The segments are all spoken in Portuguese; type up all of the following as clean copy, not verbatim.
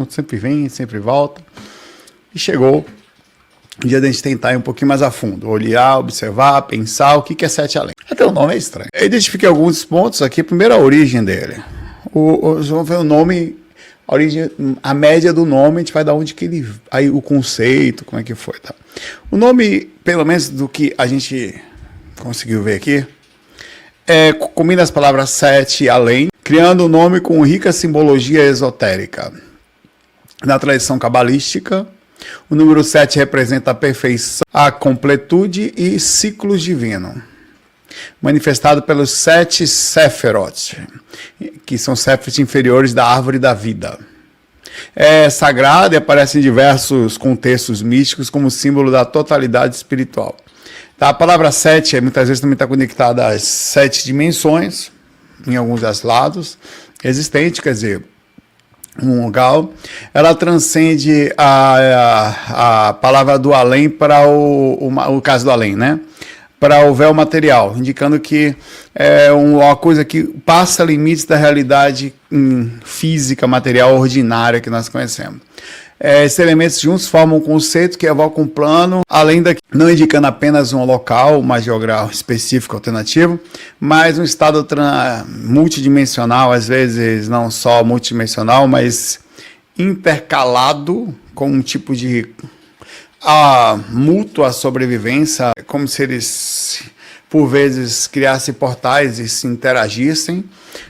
assunto sempre vem, sempre volta. E chegou o dia da gente tentar ir um pouquinho mais a fundo, olhar, observar, pensar o que é Sete Além. Até o nome é estranho. Eu identifiquei alguns pontos aqui. Primeiro, a origem dele. Vamos ver o nome, a média do nome, a gente vai dar onde que ele... Aí o conceito, como é que foi, tá? O nome, pelo menos do que a gente conseguiu ver aqui, combina as palavras sete e além, criando um nome com rica simbologia esotérica. Na tradição cabalística, o número 7 representa a perfeição, a completude e ciclos divinos, manifestado pelos 7 Sephiroth, que são Sephiroth inferiores da árvore da vida. É sagrado e aparece em diversos contextos místicos como símbolo da totalidade espiritual. A palavra 7 muitas vezes também está conectada às 7 dimensões, em alguns dos lados existentes, quer dizer, um lugar. Ela transcende a palavra do além para o caso do além, né? Para o véu material, indicando que é uma coisa que passa limites da realidade física, material, ordinária que nós conhecemos. Esses elementos juntos formam um conceito que evoca um plano, além daqui, não indicando apenas um local, uma geográfica específica alternativo, mas um estado multidimensional, às vezes não só multidimensional, mas intercalado com um tipo de mútua sobrevivência, como se eles, por vezes, criassem portais e se interagissem.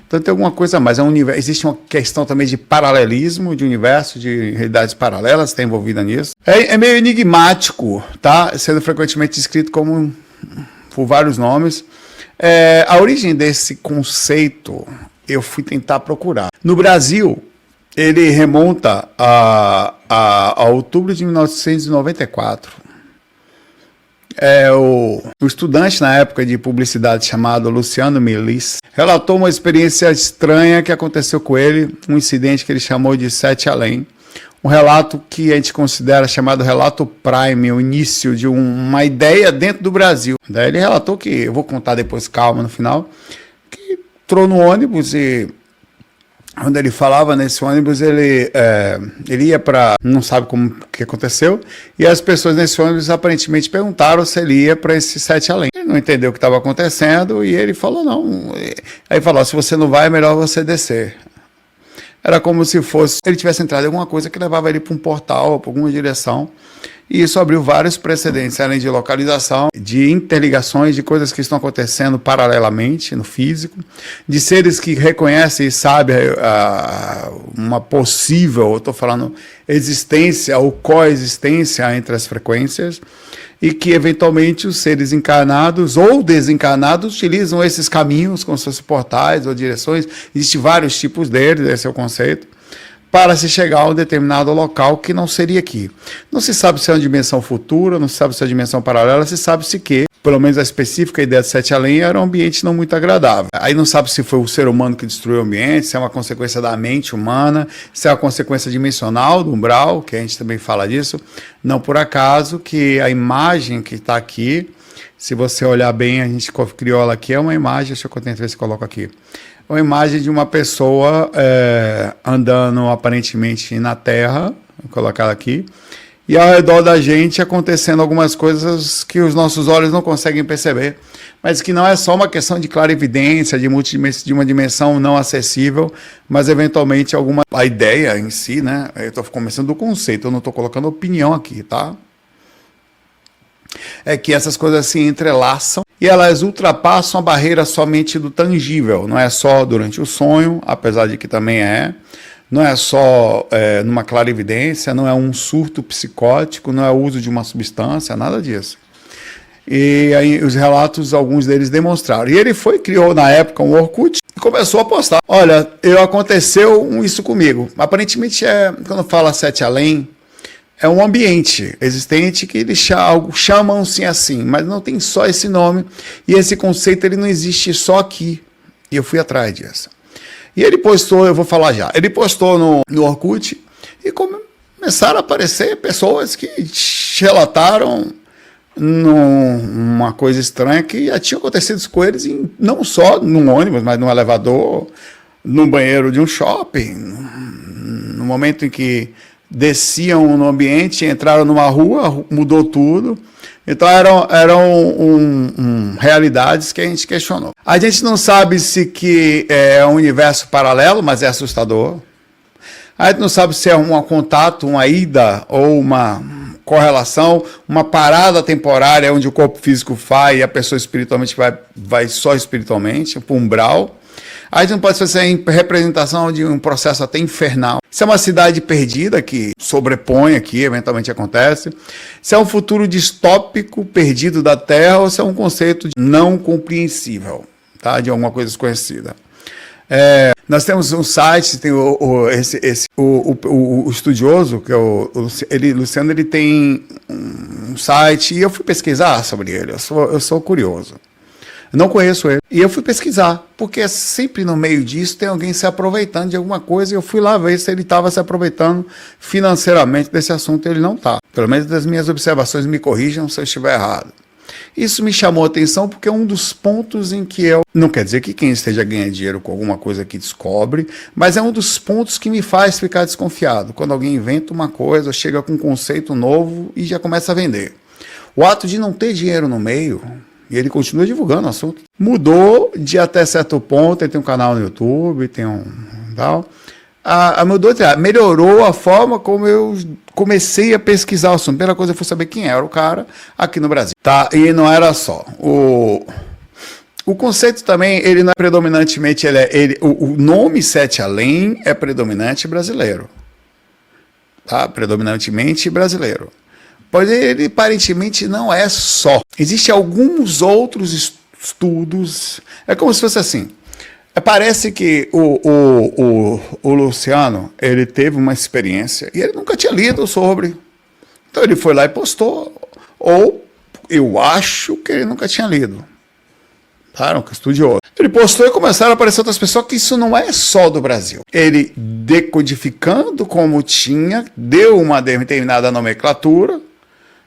Então tem alguma coisa a mais. Existe uma questão também de paralelismo, de universo, de realidades paralelas, está envolvida nisso. É meio enigmático, tá? Sendo frequentemente descrito como por vários nomes. A origem desse conceito eu fui tentar procurar. No Brasil, ele remonta a outubro de 1994. O estudante na época de publicidade chamado Luciano Melis relatou uma experiência estranha que aconteceu com ele, um incidente que ele chamou de Sete Além, um relato que a gente considera chamado relato prime, o início de uma ideia dentro do Brasil. Daí ele relatou que, eu vou contar depois, calma, no final, que entrou no ônibus e quando ele falava nesse ônibus, ele ia para... não sabe como que aconteceu, e as pessoas nesse ônibus aparentemente perguntaram se ele ia para esse Sete Além. Ele não entendeu o que estava acontecendo, e ele falou não. Aí falou, se você não vai, é melhor você descer. Era como se fosse ele tivesse entrado em alguma coisa que levava ele para um portal, para alguma direção, e isso abriu vários precedentes, além de localização, de interligações, de coisas que estão acontecendo paralelamente no físico, de seres que reconhecem e sabem uma possível, eu estou falando, existência ou coexistência entre as frequências, e que eventualmente os seres encarnados ou desencarnados utilizam esses caminhos como se fossem portais ou direções. Existem vários tipos deles, esse é o conceito, para se chegar a um determinado local que não seria aqui. Não se sabe se é uma dimensão futura, não se sabe se é uma dimensão paralela, se sabe-se que, pelo menos a específica ideia de Sete Além, era um ambiente não muito agradável. Aí não sabe se foi o ser humano que destruiu o ambiente, se é uma consequência da mente humana, se é uma consequência dimensional do umbral, que a gente também fala disso. Não por acaso que a imagem que está aqui, se você olhar bem, a gente criou ela aqui, é uma imagem, deixa eu tentar ver se coloco aqui. Uma imagem de uma pessoa andando aparentemente na Terra, vou colocar aqui, e ao redor da gente acontecendo algumas coisas que os nossos olhos não conseguem perceber, mas que não é só uma questão de clarividência, de uma dimensão não acessível, mas eventualmente a ideia em si, né? Eu estou começando do conceito, eu não estou colocando opinião aqui, tá? É que essas coisas se entrelaçam e elas ultrapassam a barreira somente do tangível. Não é só durante o sonho, apesar de que também não é só numa clarividência, não é um surto psicótico, não é o uso de uma substância, nada disso. E aí os relatos, alguns deles demonstraram. E ele criou na época um Orkut e começou a postar. Olha, aconteceu isso comigo. Aparentemente, quando fala Sete Além, é um ambiente existente que eles chamam-se assim, mas não tem só esse nome, e esse conceito ele não existe só aqui. E eu fui atrás disso. E ele postou, eu vou falar já, ele postou no Orkut e começaram a aparecer pessoas que relataram uma coisa estranha que já tinha acontecido com eles, não só num ônibus, mas num elevador, num banheiro de um shopping, No momento em que desciam no ambiente, entraram numa rua, mudou tudo. Então eram realidades que a gente questionou. A gente não sabe se que é um universo paralelo, mas é assustador. A gente não sabe se é um contato, uma ida ou uma correlação, uma parada temporária onde o corpo físico vai e a pessoa espiritualmente vai só espiritualmente, para o umbral. A gente não pode fazer a representação de um processo até infernal. Se é uma cidade perdida que sobrepõe aqui, eventualmente acontece. Se é um futuro distópico, perdido da Terra, ou se é um conceito não compreensível, tá? De alguma coisa desconhecida. Nós temos um site, tem o estudioso, que é Luciano, ele tem um site, e eu fui pesquisar sobre ele, eu sou curioso. Não conheço ele. E eu fui pesquisar, porque sempre no meio disso tem alguém se aproveitando de alguma coisa, e eu fui lá ver se ele estava se aproveitando financeiramente desse assunto, e ele não está. Pelo menos das minhas observações, me corrijam se eu estiver errado. Isso me chamou a atenção porque é um dos pontos em que não quer dizer que quem esteja ganhando dinheiro com alguma coisa que descobre, mas é um dos pontos que me faz ficar desconfiado. Quando alguém inventa uma coisa, chega com um conceito novo e já começa a vender. O ato de não ter dinheiro no meio, e ele continua divulgando o assunto, mudou de até certo ponto. Ele tem um canal no YouTube, tem um tal. Melhorou a forma como eu comecei a pesquisar o assunto. Primeira coisa, eu fui saber quem era o cara aqui no Brasil. Tá? E não era só. O conceito também, ele não é predominantemente, o nome Sete Além é predominante brasileiro. Tá? Predominantemente brasileiro. Pois ele aparentemente não é só. Existem alguns outros estudos. É como se fosse assim. Parece que o Luciano, ele teve uma experiência e ele nunca tinha lido sobre. Então ele foi lá e postou. Ou eu acho que ele nunca tinha lido. Tá? Era um estudioso. Ele postou e começaram a aparecer outras pessoas, que isso não é só do Brasil. Ele decodificando como tinha, deu uma determinada nomenclatura,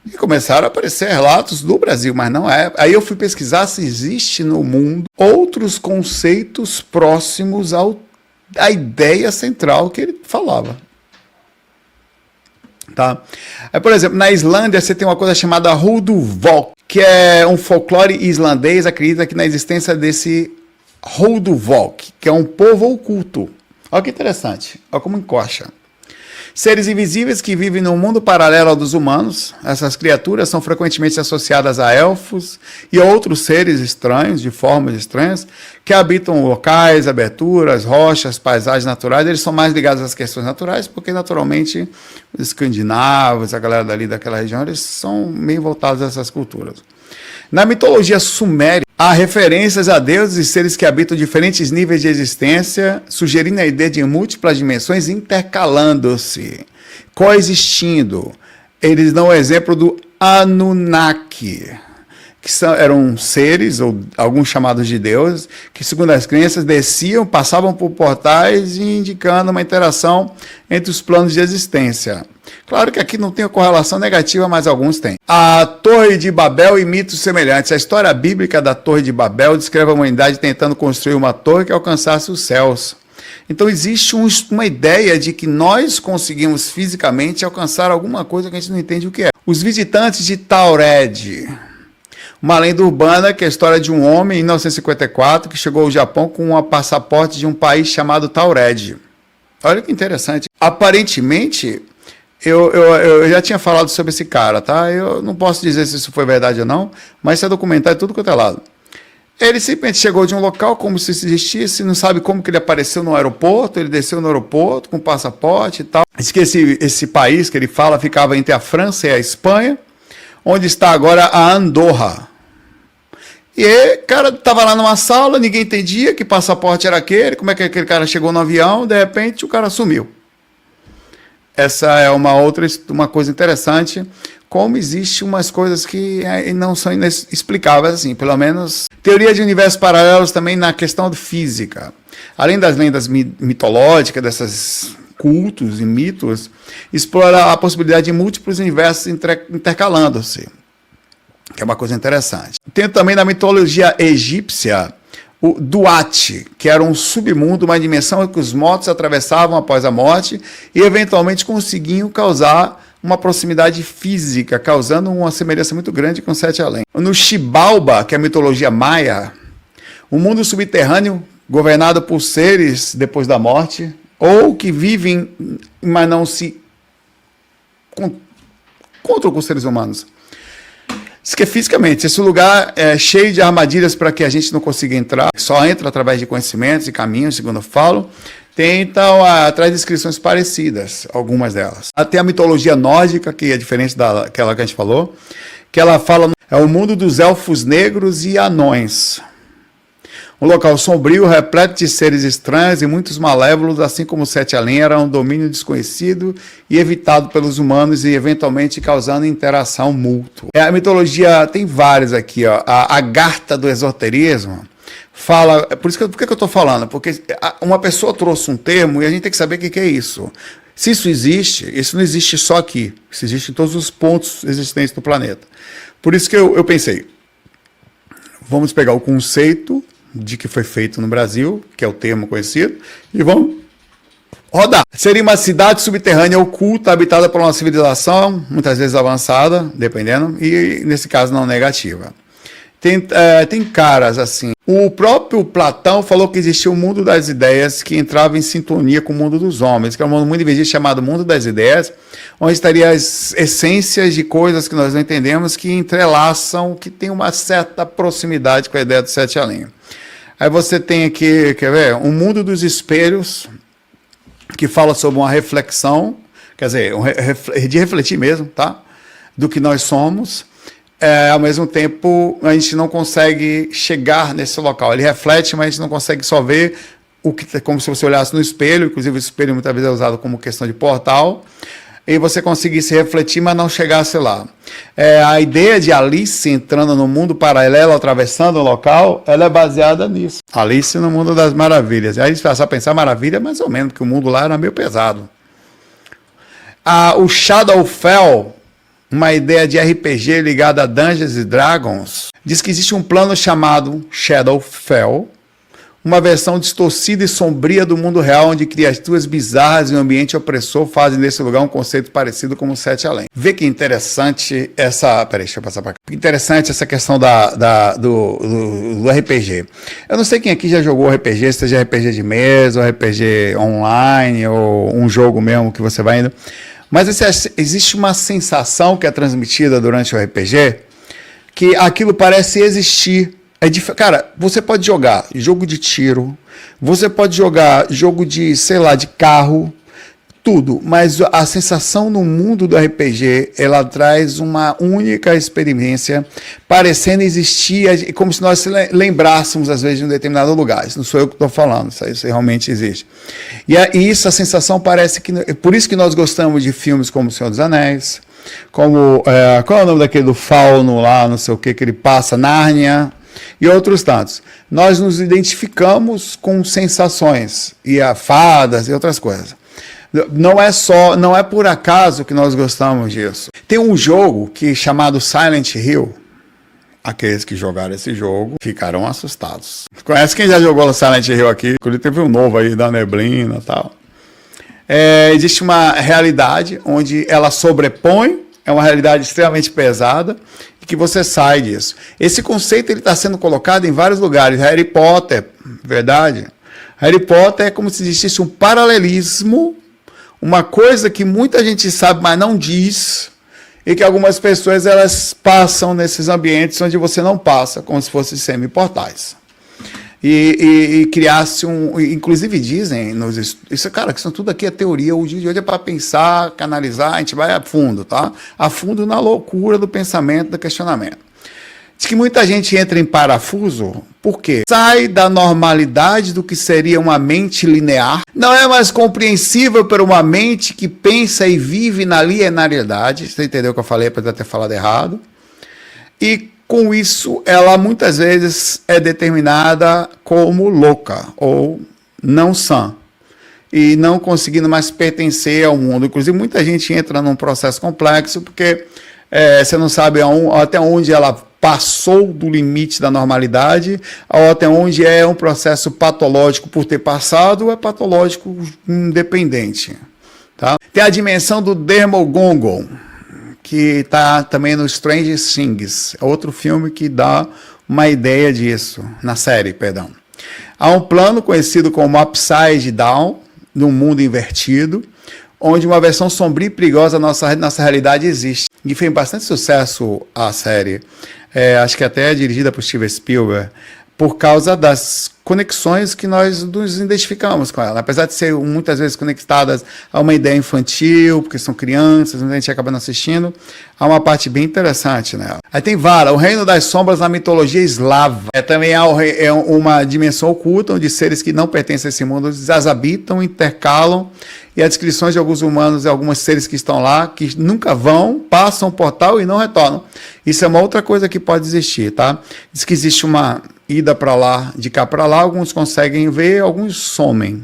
e começaram a aparecer relatos do Brasil, mas não é. Aí eu fui pesquisar se existe no mundo outros conceitos próximos à ideia central que ele falava. Tá? Por exemplo, na Islândia você tem uma coisa chamada Huldufólk, que é um folclore islandês, acredita que na existência desse Huldufólk, que é um povo oculto. Olha que interessante, olha como encoxa. Seres invisíveis que vivem num mundo paralelo ao dos humanos. Essas criaturas são frequentemente associadas a elfos e a outros seres estranhos, de formas estranhas, que habitam locais, aberturas, rochas, paisagens naturais. Eles são mais ligados às questões naturais, porque naturalmente os escandinavos, a galera dali daquela região, eles são meio voltados a essas culturas. Na mitologia suméria, há referências a deuses e seres que habitam diferentes níveis de existência, sugerindo a ideia de múltiplas dimensões intercalando-se, coexistindo. Eles dão o exemplo do Anunnaki, que eram seres, ou alguns chamados de deuses, que, segundo as crenças, desciam, passavam por portais e indicando uma interação entre os planos de existência. Claro que aqui não tem a correlação negativa, mas alguns têm. A Torre de Babel e mitos semelhantes. A história bíblica da Torre de Babel descreve a humanidade tentando construir uma torre que alcançasse os céus. Então existe uma ideia de que nós conseguimos fisicamente alcançar alguma coisa que a gente não entende o que é. Os visitantes de Taured. Uma lenda urbana que é a história de um homem em 1954 que chegou ao Japão com um passaporte de um país chamado Taured. Olha que interessante. Aparentemente, eu já tinha falado sobre esse cara, tá? Eu não posso dizer se isso foi verdade ou não, mas isso é documentado tudo quanto é lado. Ele simplesmente chegou de um local como se existisse, não sabe como que ele apareceu no aeroporto, ele desceu no aeroporto com passaporte e tal. Diz que esse país que ele fala ficava entre a França e a Espanha, onde está agora a Andorra. E o cara estava lá numa sala, ninguém entendia que passaporte era aquele, como é que aquele cara chegou no avião, de repente o cara sumiu. Essa é uma coisa interessante, como existem umas coisas que não são inexplicáveis, assim, pelo menos teoria de universos paralelos também na questão de física. Além das lendas mitológicas, desses cultos e mitos, explora a possibilidade de múltiplos universos intercalando-se, que é uma coisa interessante. Tem também na mitologia egípcia o Duat, que era um submundo, uma dimensão em que os mortos atravessavam após a morte e eventualmente conseguiam causar uma proximidade física, causando uma semelhança muito grande com Sete Além. No Xibalba, que é a mitologia maia, um mundo subterrâneo governado por seres depois da morte, ou que vivem, mas não se encontram com os seres humanos. Isso que é fisicamente, esse lugar é cheio de armadilhas para que a gente não consiga entrar, só entra através de conhecimentos e caminhos, segundo eu falo. Tem, então, traz descrições parecidas, algumas delas. Tem a mitologia nórdica, que é diferente daquela que a gente falou, que ela fala, é o mundo dos elfos negros e anões. Um local sombrio, repleto de seres estranhos e muitos malévolos, assim como Sete Além era um domínio desconhecido e evitado pelos humanos e eventualmente causando interação mútua. A mitologia tem várias aqui, ó. A Agartha do esoterismo fala, por que eu estou falando? Porque uma pessoa trouxe um termo e a gente tem que saber o que é isso. Se isso existe, isso não existe só aqui, isso existe em todos os pontos existentes do planeta. Por isso que eu pensei, vamos pegar o conceito de que foi feito no Brasil, que é o termo conhecido, e vamos rodar. Seria uma cidade subterrânea oculta, habitada por uma civilização, muitas vezes avançada, dependendo, e nesse caso não negativa. Tem caras assim. O próprio Platão falou que existia o mundo das ideias que entrava em sintonia com o mundo dos homens, que é um mundo muito divertido chamado mundo das ideias, onde estaria as essências de coisas que nós não entendemos que entrelaçam, que tem uma certa proximidade com a ideia do Sete Além. Aí você tem aqui, quer ver, um mundo dos espelhos, que fala sobre uma reflexão, quer dizer, de refletir mesmo, tá? Do que nós somos. Ao mesmo tempo, a gente não consegue chegar nesse local. Ele reflete, mas a gente não consegue só ver o que, como se você olhasse no espelho, inclusive o espelho muitas vezes é usado como questão de portal, e você conseguisse refletir, mas não chegasse lá. A ideia de Alice entrando no mundo paralelo, atravessando o local, ela é baseada nisso. Alice no mundo das maravilhas. E aí a gente passa a pensar maravilha mais ou menos, porque o mundo lá era meio pesado. O Shadowfell, uma ideia de RPG ligada a Dungeons & Dragons, diz que existe um plano chamado Shadowfell, uma versão distorcida e sombria do mundo real, onde criaturas bizarras e um ambiente opressor fazem desse lugar um conceito parecido com o Sete Além. Vê que interessante essa... Peraí, deixa eu passar para cá. Interessante essa questão do RPG. Eu não sei quem aqui já jogou RPG, seja RPG de mesa, ou RPG online, ou um jogo mesmo que você vai indo. Mas existe uma sensação que é transmitida durante o RPG, que aquilo parece existir. Cara, você pode jogar jogo de tiro, você pode jogar jogo de, sei lá, de carro, tudo, mas a sensação no mundo do RPG, ela traz uma única experiência, parecendo existir, como se nós lembrássemos, às vezes, de um determinado lugar. Isso não sou eu que estou falando, isso realmente existe. E isso, a sensação parece que... Por isso que nós gostamos de filmes como O Senhor dos Anéis, como... qual é o nome daquele do fauno lá, não sei o que ele passa, Nárnia... E outros tantos. Nós nos identificamos com sensações, e fadas e outras coisas. Não é por acaso que nós gostamos disso. Tem um jogo chamado Silent Hill. Aqueles que jogaram esse jogo ficaram assustados. Conhece quem já jogou Silent Hill aqui? Teve um novo aí da neblina e tal. Existe uma realidade onde ela sobrepõe, é uma realidade extremamente pesada, que você sai disso. Esse conceito está sendo colocado em vários lugares. Harry Potter, verdade? Harry Potter é como se existisse um paralelismo, uma coisa que muita gente sabe, mas não diz, e que algumas pessoas elas passam nesses ambientes onde você não passa, como se fossem semi-portais. E criasse inclusive dizem, isso, cara, que isso tudo aqui é teoria, o dia de hoje é para pensar, canalizar, a gente vai a fundo, tá? A fundo na loucura do pensamento, do questionamento. Diz que muita gente entra em parafuso, por quê? Sai da normalidade do que seria uma mente linear, não é mais compreensível por uma mente que pensa e vive na linearidade, você entendeu o que eu falei, apesar de ter falado errado, e com isso, ela muitas vezes é determinada como louca ou não sã e não conseguindo mais pertencer ao mundo. Inclusive, muita gente entra num processo complexo porque você não sabe até onde ela passou do limite da normalidade, ou até onde é um processo patológico por ter passado, ou é patológico independente. Tá? Tem a dimensão do Demogorgon, que está também no Stranger Things, é outro filme que dá uma ideia disso, na série, perdão. Há um plano conhecido como Upside Down, num mundo invertido, onde uma versão sombria e perigosa da nossa realidade existe. E fez bastante sucesso a série. Acho que até é dirigida por Steven Spielberg, por causa das conexões que nós nos identificamos com ela. Apesar de ser muitas vezes conectadas a uma ideia infantil, porque são crianças, a gente acaba não assistindo, há uma parte bem interessante nela. Aí tem Vala, o reino das sombras na mitologia eslava. Também há uma dimensão oculta, onde seres que não pertencem a esse mundo as habitam, intercalam, e as descrições de alguns humanos e alguns seres que estão lá, que nunca vão, passam o portal e não retornam. Isso é uma outra coisa que pode existir, tá? Diz que existe uma ida para lá, de cá para lá, alguns conseguem ver, alguns somem.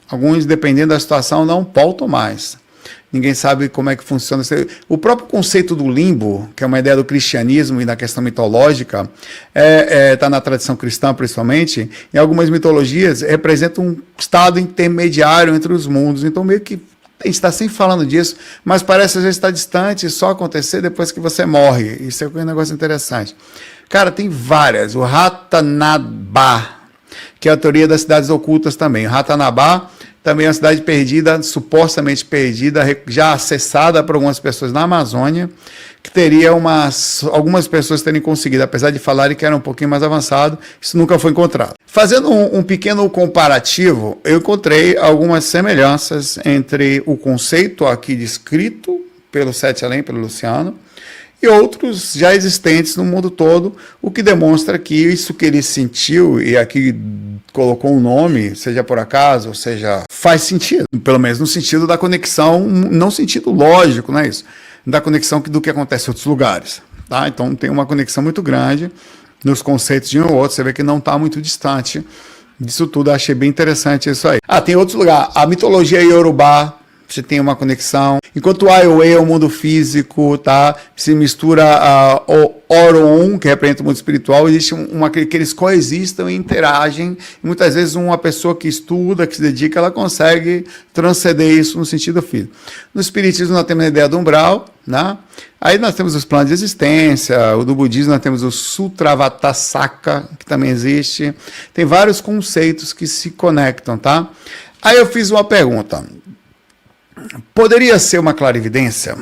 Alguns, dependendo da situação, não voltam mais. Ninguém sabe como é que funciona. O próprio conceito do limbo, que é uma ideia do cristianismo e da questão mitológica, está na tradição cristã principalmente, em algumas mitologias representa um estado intermediário entre os mundos. Então meio que a gente está sempre falando disso, mas parece às vezes estar distante, só acontecer depois que você morre. Isso é um negócio interessante. Cara, tem várias. O Ratanabá, que é a teoria das cidades ocultas também. O Ratanabá também é uma cidade perdida, supostamente perdida, já acessada por algumas pessoas na Amazônia, que teria algumas pessoas terem conseguido, apesar de falarem que era um pouquinho mais avançado, isso nunca foi encontrado. Fazendo um pequeno comparativo, eu encontrei algumas semelhanças entre o conceito aqui descrito pelo Sete Além, pelo Luciano, e outros já existentes no mundo todo, o que demonstra que isso que ele sentiu, e aqui colocou um nome, seja por acaso, ou seja, faz sentido, pelo menos no sentido da conexão, não sentido lógico, não é isso? Da conexão do que acontece em outros lugares. Tá? Então tem uma conexão muito grande nos conceitos de um ou outro, você vê que não está muito distante disso tudo, achei bem interessante isso aí. Tem outros lugares, a mitologia iorubá, você tem uma conexão. Enquanto o Aiowei é o mundo físico, tá? Se mistura o Oron, que representa o mundo espiritual, existe que eles coexistem e interagem. E muitas vezes uma pessoa que estuda, que se dedica, ela consegue transcender isso no sentido físico. No espiritismo nós temos a ideia do umbral, né? Aí nós temos os planos de existência, do budismo nós temos o Sutravatasaka, que também existe. Tem vários conceitos que se conectam, tá? Aí eu fiz uma pergunta. Poderia ser uma clarividência?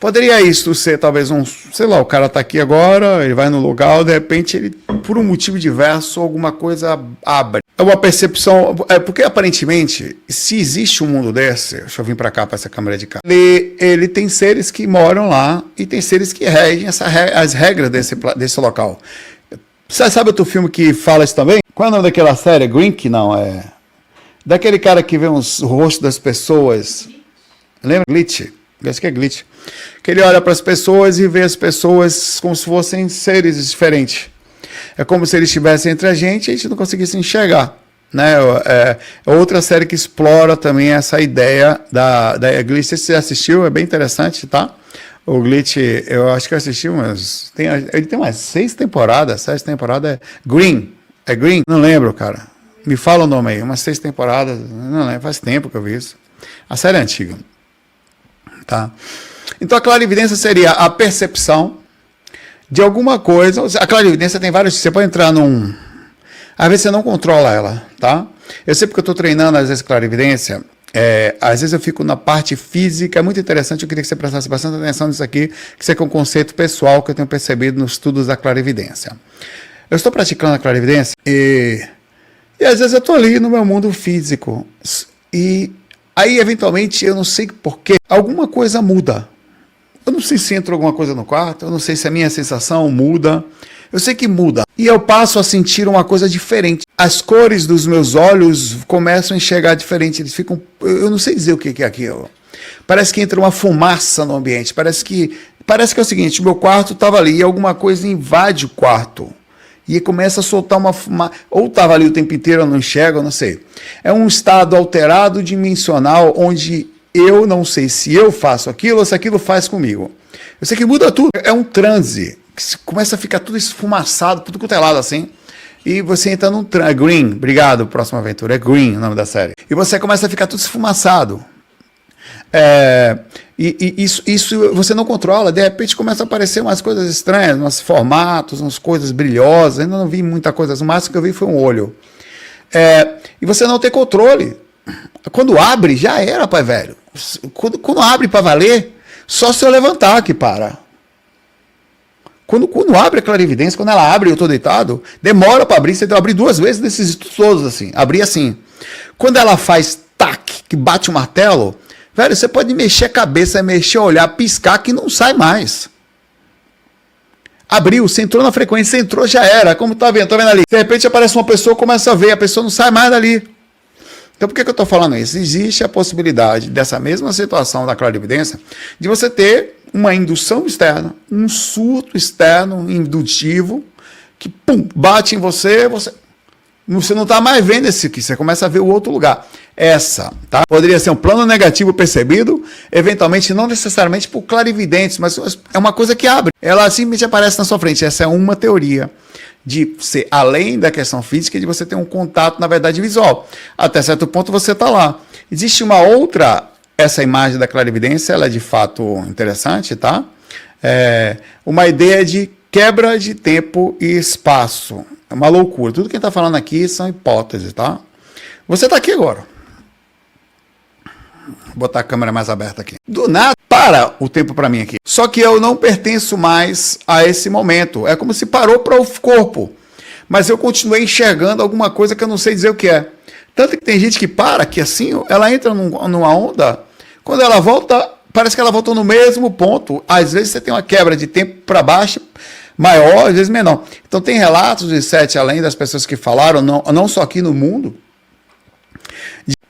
Poderia isso ser talvez sei lá, o cara está aqui agora, ele vai no lugar, de repente ele, por um motivo diverso, alguma coisa abre. É uma percepção, porque aparentemente, se existe um mundo desse, deixa eu vir para cá, para essa câmera de cá, ele tem seres que moram lá e tem seres que regem as regras desse local. Você sabe outro filme que fala isso também? Qual é o nome daquela série? Grink? Não, daquele cara que vê o rosto das pessoas. Lembra? Glitch. Acho que é Glitch. Que ele olha para as pessoas e vê as pessoas como se fossem seres diferentes. É como se eles estivessem entre a gente não conseguisse enxergar. Né? É outra série que explora também essa ideia da Glitch. Você já assistiu? É bem interessante, tá? O Glitch, eu acho que eu assisti ele tem umas 6 temporadas. 7 temporadas. Green. É Green? Não lembro, cara. Me fala o nome aí, umas 6 temporadas, não lembro, faz tempo que eu vi isso. A série é antiga. Tá? Então a clarividência seria a percepção de alguma coisa. A clarividência tem vários, você pode entrar às vezes você não controla ela, tá? Eu sei porque eu estou treinando às vezes clarividência, às vezes eu fico na parte física, é muito interessante, eu queria que você prestasse bastante atenção nisso aqui, que isso aqui é um conceito pessoal que eu tenho percebido nos estudos da clarividência. Eu estou praticando a clarividência e às vezes eu estou ali no meu mundo físico. E aí, eventualmente, eu não sei porquê, alguma coisa muda. Eu não sei se entra alguma coisa no quarto, eu não sei se a minha sensação muda. Eu sei que muda. E eu passo a sentir uma coisa diferente. As cores dos meus olhos começam a enxergar diferente. Eles ficam... Eu não sei dizer o que é aquilo. Parece que entra uma fumaça no ambiente. Parece que é o seguinte, o meu quarto estava ali e alguma coisa invade o quarto. E começa a soltar uma fumaça, ou estava ali o tempo inteiro, eu não enxergo, eu não sei. É um estado alterado dimensional, onde eu não sei se eu faço aquilo ou se aquilo faz comigo. Eu sei que muda tudo. É um transe começa a ficar tudo esfumaçado, tudo cutelado assim. E você entra num Green, obrigado, próxima aventura, é Green o nome da série. E você começa a ficar tudo esfumaçado. Isso você não controla, de repente começa a aparecer umas coisas estranhas, uns formatos, umas coisas brilhosas. Ainda não vi muita coisa, o máximo que eu vi foi um olho. E você não tem controle. Quando abre, já era, pai velho. Quando abre para valer, só se eu levantar que para. Quando abre a clarividência, quando ela abre, eu estou deitado, demora para abrir, você tem que abrir 2 vezes nesses todos assim, abrir assim. Quando ela faz tac, que bate o martelo, velho, você pode mexer a cabeça, mexer o olhar, piscar, que não sai mais. Abriu, você entrou na frequência, você entrou, já era. Como tá vendo? Tô vendo ali. De repente aparece uma pessoa, começa a ver, a pessoa não sai mais dali. Então por que eu estou falando isso? Existe a possibilidade dessa mesma situação da clarividência, de você ter uma indução externa, um surto externo indutivo, que pum, bate em você, você não está mais vendo esse aqui, você começa a ver o outro lugar. Tá? Poderia ser um plano negativo percebido, eventualmente não necessariamente por clarividentes, mas é uma coisa que abre. Ela simplesmente aparece na sua frente. Essa é uma teoria de ser além da questão física, de você ter um contato, na verdade, visual. Até certo ponto você está lá. Existe uma outra, essa imagem da clarividência, ela é de fato interessante, tá? Uma ideia de quebra de tempo e espaço. É uma loucura. Tudo que a gente está falando aqui são hipóteses, tá? Você está aqui agora. Vou botar a câmera mais aberta aqui. Do nada, para o tempo para mim aqui. Só que eu não pertenço mais a esse momento. É como se parou para o corpo. Mas eu continuei enxergando alguma coisa que eu não sei dizer o que é. Tanto que tem gente que para, que assim, ela entra numa onda, quando ela volta, parece que ela voltou no mesmo ponto. Às vezes você tem uma quebra de tempo para baixo, maior, às vezes menor. Então tem relatos de 7 além das pessoas que falaram, não só aqui no mundo,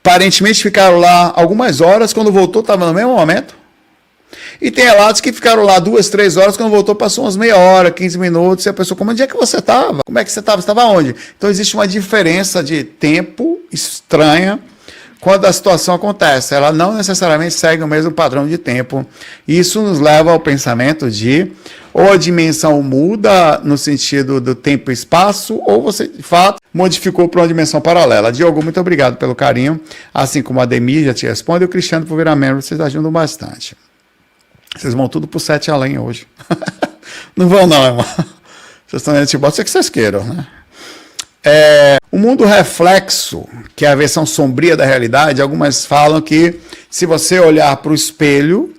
aparentemente ficaram lá algumas horas, quando voltou estava no mesmo momento. E tem relatos que ficaram lá 2, 3 horas, quando voltou passou umas meia hora, 15 minutos, e a pessoa, onde é que você estava? Como é que você estava? Você estava onde? Então existe uma diferença de tempo estranha quando a situação acontece. Ela não necessariamente segue o mesmo padrão de tempo. Isso nos leva ao pensamento de ou a dimensão muda no sentido do tempo e espaço, ou você, de fato, modificou para uma dimensão paralela. Diogo, muito obrigado pelo carinho. Assim como a Ademir já te responde, e o Cristiano por virar membro, vocês ajudam bastante. Vocês vão tudo pro 7 além hoje. Não vão não, irmão. Vocês estão dentro de bosta, que vocês queiram, né? O mundo reflexo, que é a versão sombria da realidade, algumas falam que se você olhar para o espelho,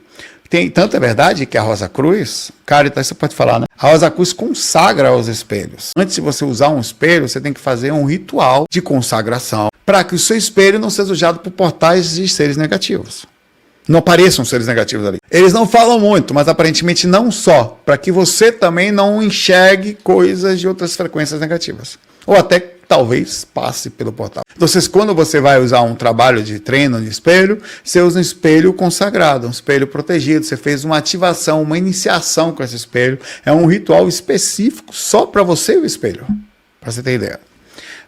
tem tanta verdade que a Rosa Cruz, Caritas, você pode falar, né? A Rosa Cruz consagra os espelhos. Antes de você usar um espelho, você tem que fazer um ritual de consagração para que o seu espelho não seja usado por portais de seres negativos. Não apareçam seres negativos ali. Eles não falam muito, mas aparentemente não só, para que você também não enxergue coisas de outras frequências negativas. Ou até talvez passe pelo portal. Então, quando você vai usar um trabalho de treino de espelho, você usa um espelho consagrado, um espelho protegido. Você fez uma ativação, uma iniciação com esse espelho. É um ritual específico só para você e o espelho, para você ter ideia.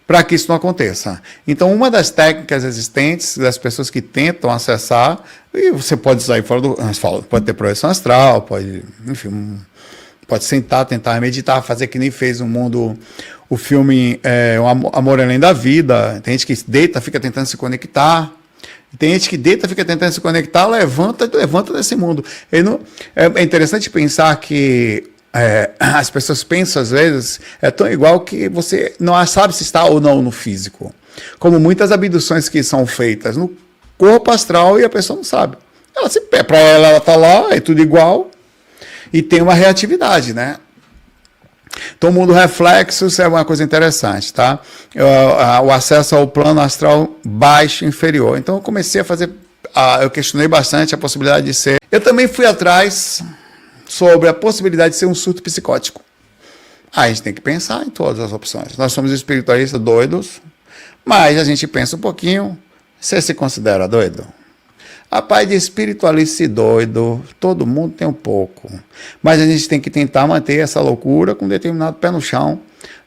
Para que isso não aconteça. Então, uma das técnicas existentes das pessoas que tentam acessar, e você pode sair fora do... Pode ter projeção astral, pode, enfim, pode sentar, tentar meditar, fazer que nem fez o filme O Amor Além da Vida. Tem gente que deita, fica tentando se conectar. Tem gente que deita, fica tentando se conectar, levanta desse mundo. É interessante pensar que as pessoas pensam, às vezes, é tão igual que você não sabe se está ou não no físico. Como muitas abduções que são feitas no corpo astral e a pessoa não sabe. Para ela está lá, é tudo igual e tem uma reatividade, né? Então, o mundo reflexos é uma coisa interessante, tá? O acesso ao plano astral baixo e inferior. Então, eu comecei a fazer... eu questionei bastante a possibilidade de ser... Eu também fui atrás sobre a possibilidade de ser um surto psicótico. A gente tem que pensar em todas as opções. Nós somos espiritualistas doidos, mas a gente pensa um pouquinho. Você se considera doido? Rapaz, de espiritualista e doido, todo mundo tem um pouco. Mas a gente tem que tentar manter essa loucura com um determinado pé no chão,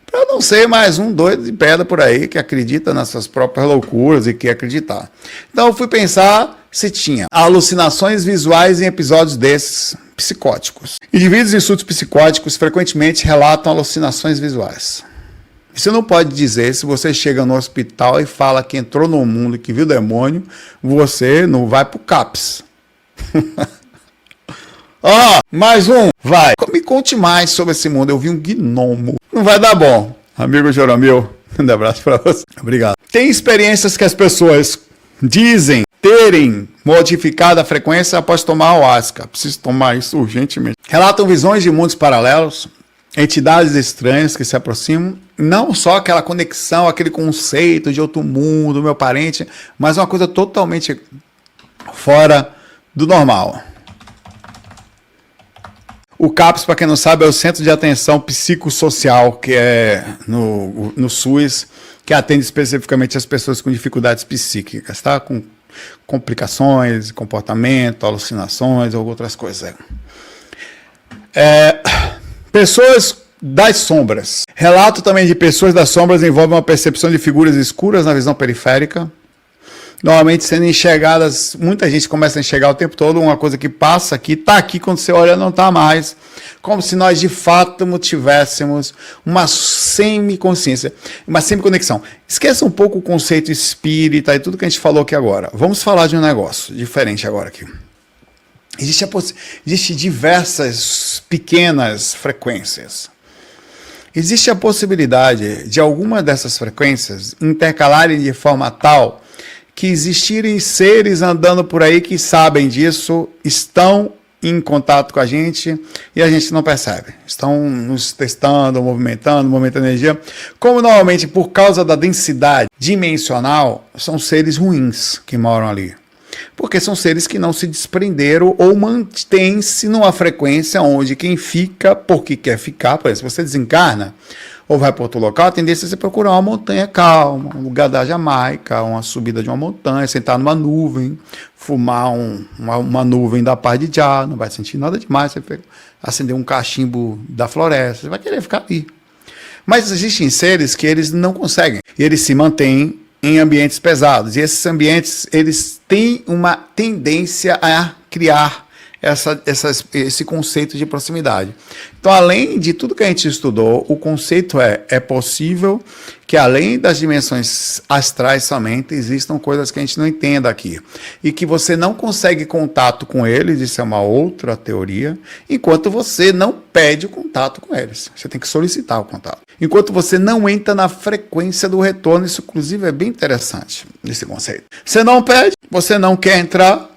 para não ser mais um doido de pedra por aí que acredita nas suas próprias loucuras e quer acreditar. Então eu fui pensar se tinha alucinações visuais em episódios desses psicóticos. Indivíduos em surtos psicóticos frequentemente relatam alucinações visuais. Você não pode dizer, se você chega no hospital e fala que entrou no mundo, que viu demônio, você não vai pro CAPS. Mais um, vai. Me conte mais sobre esse mundo, eu vi um gnomo. Não vai dar bom. Amigo Joromil, um abraço para você. Obrigado. Tem experiências que as pessoas dizem terem modificado a frequência após tomar ayahuasca. Preciso tomar isso urgentemente. Relatam visões de mundos paralelos, entidades estranhas que se aproximam, não só aquela conexão, aquele conceito de outro mundo, meu parente, mas uma coisa totalmente fora do normal. O CAPS, para quem não sabe, é o Centro de Atenção Psicossocial, que é no SUS, que atende especificamente as pessoas com dificuldades psíquicas, tá? Com complicações de comportamento, alucinações ou outras coisas. Pessoas das sombras. Relato também de pessoas das sombras envolvem uma percepção de figuras escuras na visão periférica, normalmente sendo enxergadas, muita gente começa a enxergar o tempo todo uma coisa que passa aqui, está aqui, quando você olha não está mais, como se nós de fato tivéssemos uma semiconsciência, uma semiconexão. Esqueça um pouco o conceito espírita e tudo que a gente falou aqui agora. Vamos falar de um negócio diferente agora aqui. Existe diversas pequenas frequências. Existe a possibilidade de alguma dessas frequências intercalarem de forma tal que existirem seres andando por aí que sabem disso, estão em contato com a gente e a gente não percebe. Estão nos testando, movimentando energia. Como normalmente, por causa da densidade dimensional, são seres ruins que moram ali. Porque são seres que não se desprenderam ou mantêm-se numa frequência onde quem fica porque quer ficar, por exemplo, se você desencarna ou vai para outro local, a tendência é você procurar uma montanha calma, um lugar da Jamaica, uma subida de uma montanha, sentar numa nuvem, fumar uma nuvem da paz de Já, não vai sentir nada demais, você acender um cachimbo da floresta, você vai querer ficar ali. Mas existem seres que eles não conseguem, e eles se mantêm em ambientes pesados, e esses ambientes eles têm uma tendência a criar esse conceito de proximidade. Então, além de tudo que a gente estudou, o conceito é possível que além das dimensões astrais somente, existam coisas que a gente não entenda aqui. E que você não consegue contato com eles, isso é uma outra teoria, enquanto você não pede o contato com eles. Você tem que solicitar o contato. Enquanto você não entra na frequência do retorno, isso inclusive é bem interessante, esse conceito. Você não pede, você não quer entrar,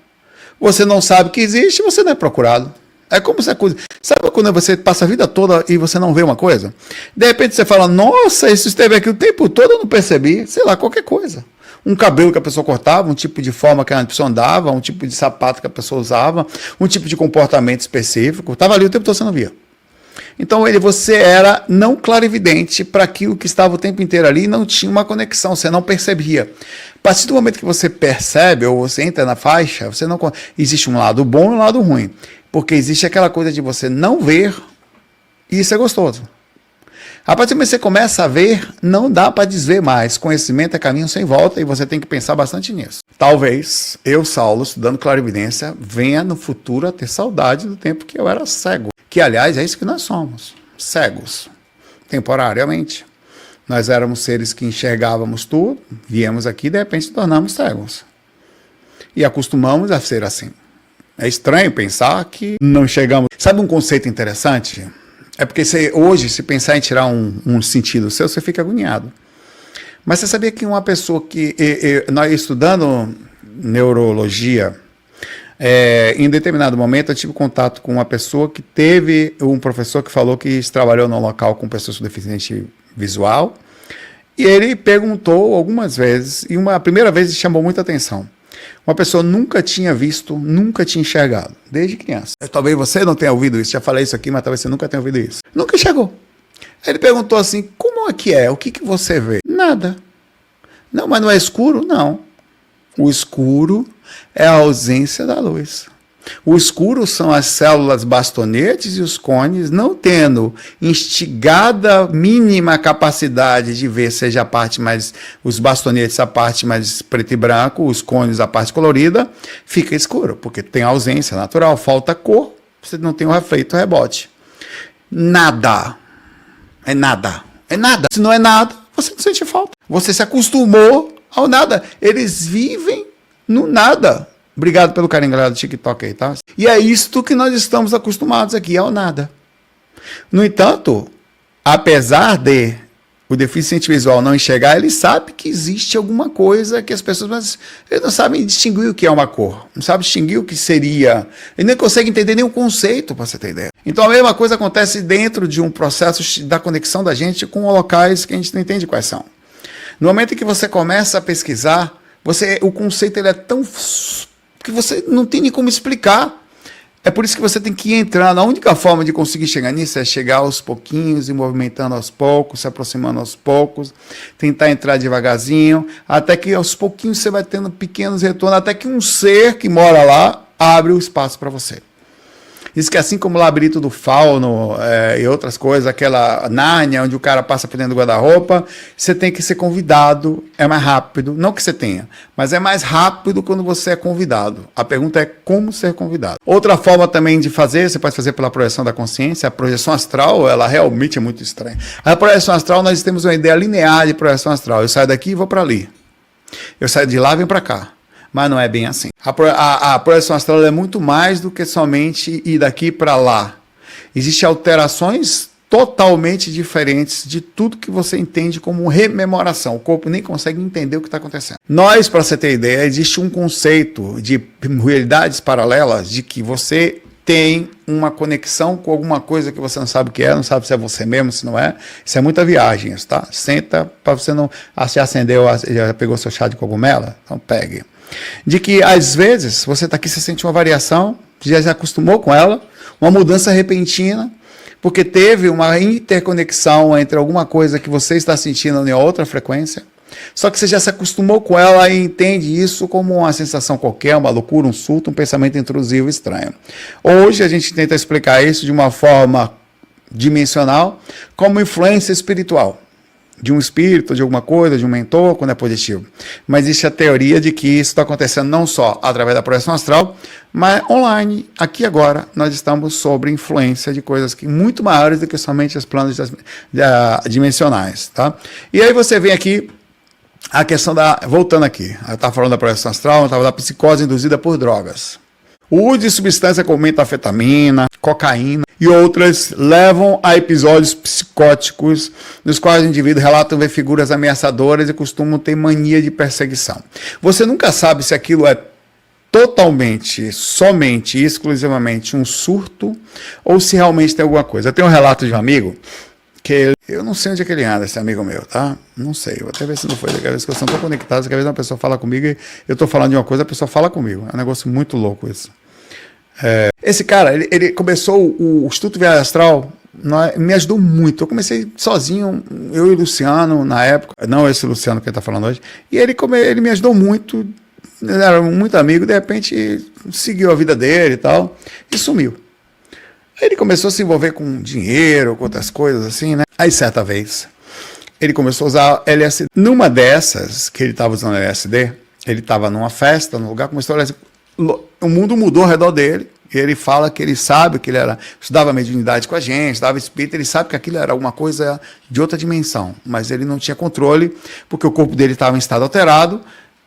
você não sabe que existe, você não é procurado. É como se a coisa... Sabe quando você passa a vida toda e você não vê uma coisa? De repente você fala, nossa, isso esteve aqui o tempo todo, eu não percebi. Sei lá, qualquer coisa. Um cabelo que a pessoa cortava, um tipo de forma que a pessoa andava, um tipo de sapato que a pessoa usava, um tipo de comportamento específico. Estava ali o tempo todo, você não via. Então você era não clarividente para aquilo que estava o tempo inteiro ali e não tinha uma conexão, você não percebia. A partir do momento que você percebe ou você entra na faixa, você não existe um lado bom e um lado ruim, porque existe aquela coisa de você não ver e isso é gostoso. A partir do momento que você começa a ver, não dá para desver mais. Conhecimento é caminho sem volta e você tem que pensar bastante nisso. Talvez eu, Saulo, estudando clarividência, venha no futuro a ter saudade do tempo que eu era cego. Que, aliás, é isso que nós somos, cegos, temporariamente. Nós éramos seres que enxergávamos tudo, viemos aqui e, de repente, nos tornamos cegos. E acostumamos a ser assim. É estranho pensar que não enxergamos. Sabe um conceito interessante? É porque hoje, se pensar em tirar um sentido seu, você fica agoniado. Mas você sabia que uma pessoa que... nós estudando neurologia... em determinado momento eu tive contato com uma pessoa que teve um professor que falou que trabalhou num local com pessoas com deficiência visual e ele perguntou algumas vezes e a primeira vez chamou muita atenção. Uma pessoa nunca tinha visto, nunca tinha enxergado, desde criança. Talvez você não tenha ouvido isso, já falei isso aqui, mas talvez você nunca tenha ouvido isso. Nunca enxergou. Ele perguntou assim, como é que é? O que você vê? Nada. Não, mas não é escuro? Não. O escuro é a ausência da luz. O escuro são as células bastonetes e os cones não tendo instigada mínima capacidade de ver, seja a parte mais, os bastonetes a parte mais preto e branco, os cones a parte colorida, fica escuro, porque tem ausência natural, falta cor, você não tem um efeito rebote. Nada. É nada. É nada. Se não é nada, você não sente falta. Você se acostumou ao nada. Eles vivem no nada. Obrigado pelo carinho, galera do TikTok aí, tá? E é isto que nós estamos acostumados aqui, ao nada. No entanto, apesar de o deficiente visual não enxergar, ele sabe que existe alguma coisa que as pessoas... Mas eles não sabem distinguir o que é uma cor. Não sabem distinguir o que seria. Ele nem consegue entender nenhum conceito, para você ter ideia. Então a mesma coisa acontece dentro de um processo da conexão da gente com locais que a gente não entende quais são. No momento em que você começa a pesquisar, o conceito ele é tão... que você não tem nem como explicar. É por isso que você tem que entrar. A única forma de conseguir chegar nisso é chegar aos pouquinhos, e movimentando aos poucos, se aproximando aos poucos, tentar entrar devagarzinho, até que aos pouquinhos você vai tendo pequenos retornos, até que um ser que mora lá abre o espaço para você. Diz que assim como o labirinto do fauno e outras coisas, aquela Nárnia, onde o cara passa por dentro do guarda-roupa, você tem que ser convidado, é mais rápido, não que você tenha, mas é mais rápido quando você é convidado. A pergunta é como ser convidado. Outra forma também de fazer, você pode fazer pela projeção da consciência. A projeção astral, ela realmente é muito estranha. A projeção astral, nós temos uma ideia linear de projeção astral. Eu saio daqui e vou para ali. Eu saio de lá e venho para cá. Mas não é bem assim. A projeção astral é muito mais do que somente ir daqui para lá. Existem alterações totalmente diferentes de tudo que você entende como rememoração. O corpo nem consegue entender o que está acontecendo. Nós, para você ter ideia, existe um conceito de realidades paralelas de que você tem uma conexão com alguma coisa que você não sabe o que é, não sabe se é você mesmo, se não é. Isso é muita viagem, tá? Senta para você não... se acendeu, já pegou seu chá de cogumelo? Então pegue. De que, às vezes, você está aqui, você sente uma variação, já se acostumou com ela, uma mudança repentina, porque teve uma interconexão entre alguma coisa que você está sentindo em outra frequência, só que você já se acostumou com ela e entende isso como uma sensação qualquer, uma loucura, um surto, um pensamento intrusivo estranho. Hoje a gente tenta explicar isso de uma forma dimensional, como influência espiritual. De um espírito, de alguma coisa, de um mentor, quando é positivo. Mas existe a teoria de que isso está acontecendo não só através da projeção astral, mas online. Aqui agora, nós estamos sob influência de coisas que muito maiores do que somente os planos dimensionais. Tá? E aí você vem aqui, a questão da... Voltando aqui, eu estava falando da projeção astral, eu estava da psicose induzida por drogas. O uso de substâncias como metanfetamina, cocaína e outras levam a episódios psicóticos, nos quais o indivíduo relata ver figuras ameaçadoras e costumam ter mania de perseguição. Você nunca sabe se aquilo é totalmente, somente, exclusivamente um surto ou se realmente tem alguma coisa. Eu tenho um relato de um amigo que eu não sei onde é que ele anda, esse amigo meu, tá? Não sei, vou até ver se não foi. Cada vez que eu estou conectado, cada vez uma pessoa fala comigo e eu estou falando de uma coisa, a pessoa fala comigo. É um negócio muito louco isso. Esse cara, ele começou o Instituto Viagem Astral, me ajudou muito. Eu comecei sozinho, eu e o Luciano, na época, não esse Luciano que ele está falando hoje, e ele me ajudou muito, era muito amigo, de repente seguiu a vida dele e tal, e sumiu. Aí ele começou a se envolver com dinheiro, com outras coisas assim, né? Aí certa vez, ele começou a usar LSD. Numa dessas, que ele estava usando LSD, ele estava numa festa, num lugar, começou a LSD. O mundo mudou ao redor dele, e ele fala que ele sabe que ele estudava mediunidade com a gente, estudava espírito, ele sabe que aquilo era alguma coisa de outra dimensão, mas ele não tinha controle, porque o corpo dele estava em estado alterado,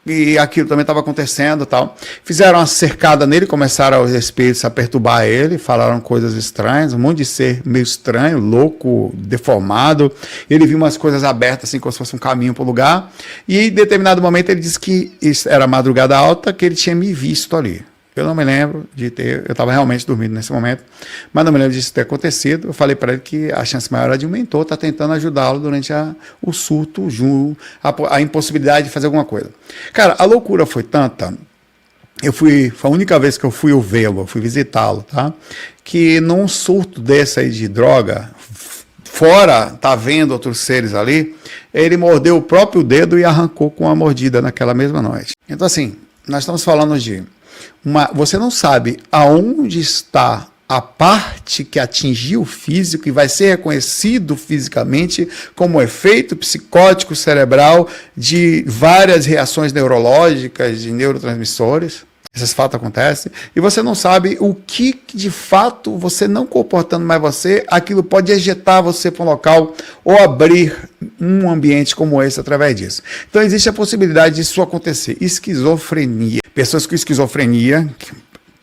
e aquilo também estava acontecendo e tal. Fizeram uma cercada nele, começaram os espíritos a perturbar ele, falaram coisas estranhas, um monte de ser meio estranho, louco, deformado. Ele viu umas coisas abertas, assim, como se fosse um caminho para o lugar. E em determinado momento ele disse que era madrugada alta, que ele tinha me visto ali. Eu não me lembro de ter, eu estava realmente dormindo nesse momento, mas não me lembro disso ter acontecido. Eu falei para ele que a chance maior era de um mentor estar tentando ajudá-lo durante o surto, a impossibilidade de fazer alguma coisa. Cara, a loucura foi tanta, foi a única vez que eu fui vê-lo, eu fui visitá-lo, tá? Que num surto desse aí de droga, fora tá vendo outros seres ali, ele mordeu o próprio dedo e arrancou com uma mordida naquela mesma noite. Então assim, nós estamos falando de... você não sabe aonde está a parte que atingiu o físico e vai ser reconhecido fisicamente como efeito psicótico cerebral de várias reações neurológicas, de neurotransmissores. esses fatos acontecem, e você não sabe o que de fato, você não comportando mais você, aquilo pode ejetar você para um local ou abrir um ambiente como esse através disso. Então existe a possibilidade disso acontecer. Esquizofrenia. Pessoas com esquizofrenia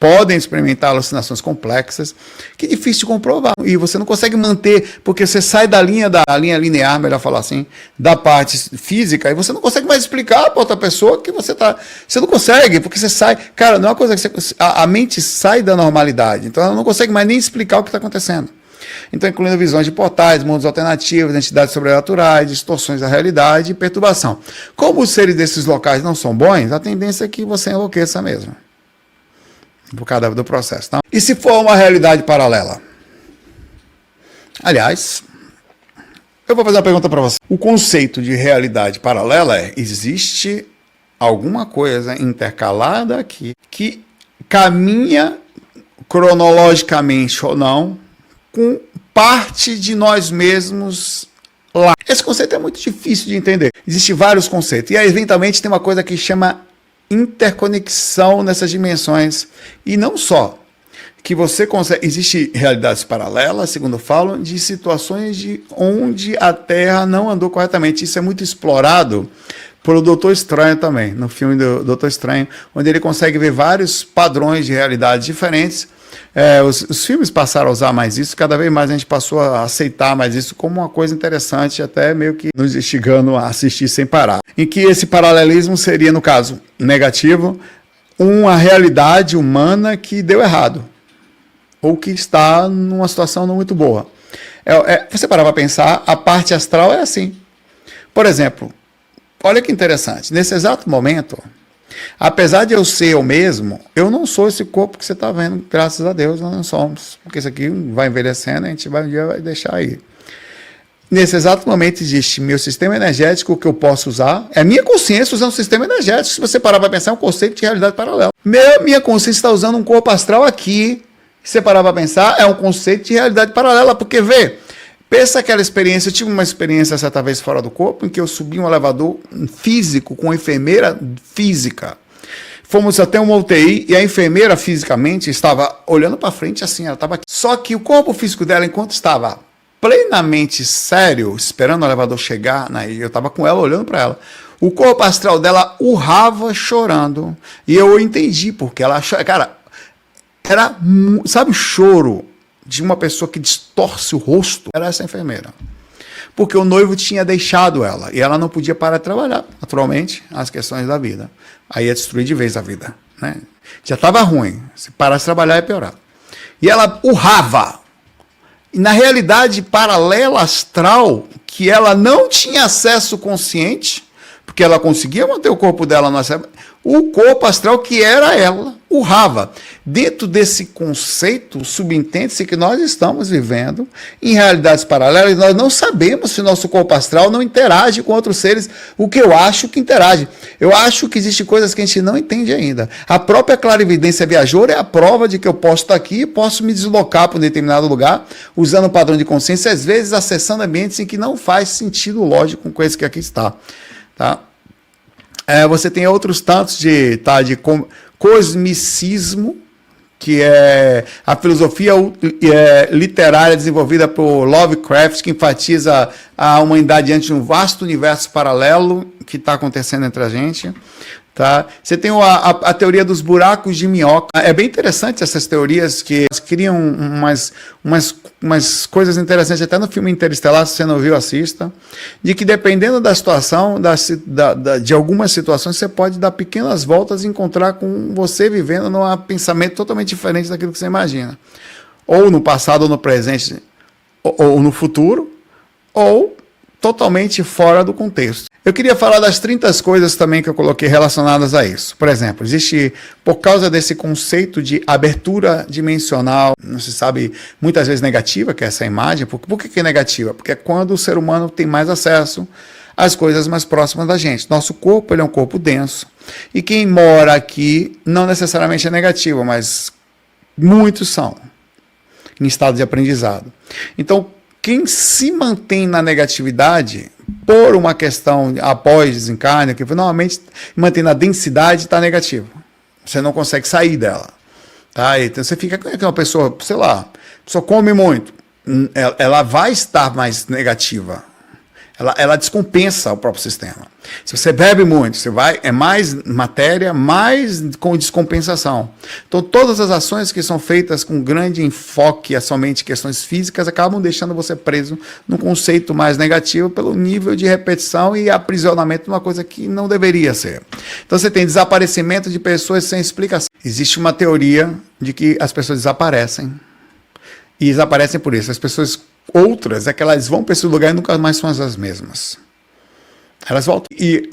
podem experimentar alucinações complexas, que é difícil de comprovar. E você não consegue manter, porque você sai da linha linear, melhor falar assim, da parte física, e você não consegue mais explicar para outra pessoa que você está. Você não consegue, porque você sai. Cara, não é uma coisa que você, a mente sai da normalidade, então ela não consegue mais nem explicar o que está acontecendo. Então, incluindo visões de portais, mundos alternativos, entidades sobrenaturais, distorções da realidade e perturbação. Como os seres desses locais não são bons, a tendência é que você enlouqueça mesmo. Por causa do processo. Tá? E se for uma realidade paralela? Aliás, eu vou fazer uma pergunta para você. O conceito de realidade paralela é: existe alguma coisa intercalada aqui que caminha cronologicamente ou não com parte de nós mesmos lá? Esse conceito é muito difícil de entender. Existem vários conceitos. E aí, eventualmente, tem uma coisa que chama interconexão nessas dimensões. E não só que você consegue. Existem realidades paralelas, segundo falam, de situações onde a Terra não andou corretamente. Isso é muito explorado pelo Doutor Estranho também, no filme do Doutor Estranho, onde ele consegue ver vários padrões de realidades diferentes. Os filmes passaram a usar mais isso, cada vez mais a gente passou a aceitar mais isso como uma coisa interessante, até meio que nos instigando a assistir sem parar. Em que esse paralelismo seria, no caso negativo, uma realidade humana que deu errado, ou que está numa situação não muito boa. Você parar para pensar, a parte astral é assim. Por exemplo, olha que interessante, nesse exato momento, apesar de eu ser eu mesmo, eu não sou esse corpo que você está vendo, graças a Deus nós não somos, porque isso aqui vai envelhecendo, a gente um dia vai deixar aí. Nesse exato momento existe meu sistema energético que eu posso usar, é a minha consciência usando um sistema energético. Se você parar para pensar, é um conceito de realidade paralela. Minha consciência está usando um corpo astral aqui, se você parar para pensar, é um conceito de realidade paralela, porque pensa aquela experiência. Eu tive uma experiência certa vez fora do corpo, em que eu subi um elevador físico com uma enfermeira física. Fomos até uma UTI e a enfermeira fisicamente estava olhando para frente assim, ela estava aqui. Só que o corpo físico dela, enquanto estava plenamente sério, esperando o elevador chegar, eu estava com ela olhando para ela, o corpo astral dela urrava chorando. E eu entendi porque ela chora. Cara, sabe o choro de uma pessoa que distorce o rosto? Era essa enfermeira. Porque o noivo tinha deixado ela e ela não podia parar de trabalhar, naturalmente, as questões da vida. Aí ia destruir de vez a vida. Né? Já estava ruim, se parasse de trabalhar ia piorar. E ela urrava. E na realidade paralela astral, que ela não tinha acesso consciente, porque ela conseguia manter o corpo dela, o corpo astral que era ela, urrava. Dentro desse conceito, subentende-se que nós estamos vivendo em realidades paralelas e nós não sabemos se nosso corpo astral não interage com outros seres, o que eu acho que interage. Eu acho que existem coisas que a gente não entende ainda. A própria clarividência viajoura é a prova de que eu posso estar aqui e posso me deslocar para um determinado lugar, usando o padrão de consciência, às vezes acessando ambientes em que não faz sentido lógico com esse que aqui está. Tá? Você tem outros tantos de cosmicismo, que é a filosofia literária desenvolvida por Lovecraft, que enfatiza a humanidade diante de um vasto universo paralelo que está acontecendo entre a gente. Tá? Você tem a teoria dos buracos de minhoca. É bem interessante essas teorias, que criam umas coisas interessantes, até no filme Interestelar, se você não viu, assista, de que dependendo da situação, de algumas situações, você pode dar pequenas voltas e encontrar com você vivendo num pensamento totalmente diferente daquilo que você imagina. Ou no passado, ou no presente, ou no futuro, ou totalmente fora do contexto. Eu queria falar das 30 coisas também que eu coloquei relacionadas a isso. Por exemplo, existe, por causa desse conceito de abertura dimensional, não se sabe, muitas vezes negativa, que é essa imagem. Por que é negativa? Porque é quando o ser humano tem mais acesso às coisas mais próximas da gente. Nosso corpo, ele é um corpo denso. E quem mora aqui não necessariamente é negativo, mas muitos são em estado de aprendizado. Então, quem se mantém na negatividade por uma questão após desencarne, que normalmente mantém na densidade, está negativo. Você não consegue sair dela. Tá? Então você fica com uma pessoa, sei lá, a pessoa come muito, ela vai estar mais negativa. Ela descompensa o próprio sistema. Se você bebe muito, é mais matéria, mais com descompensação. Então, todas as ações que são feitas com grande enfoque a somente questões físicas acabam deixando você preso num conceito mais negativo pelo nível de repetição e aprisionamento de uma coisa que não deveria ser. Então, você tem desaparecimento de pessoas sem explicação. Existe uma teoria de que as pessoas desaparecem. E desaparecem por isso. As pessoas outras é que elas vão para esse lugar e nunca mais são as mesmas. Elas voltam. E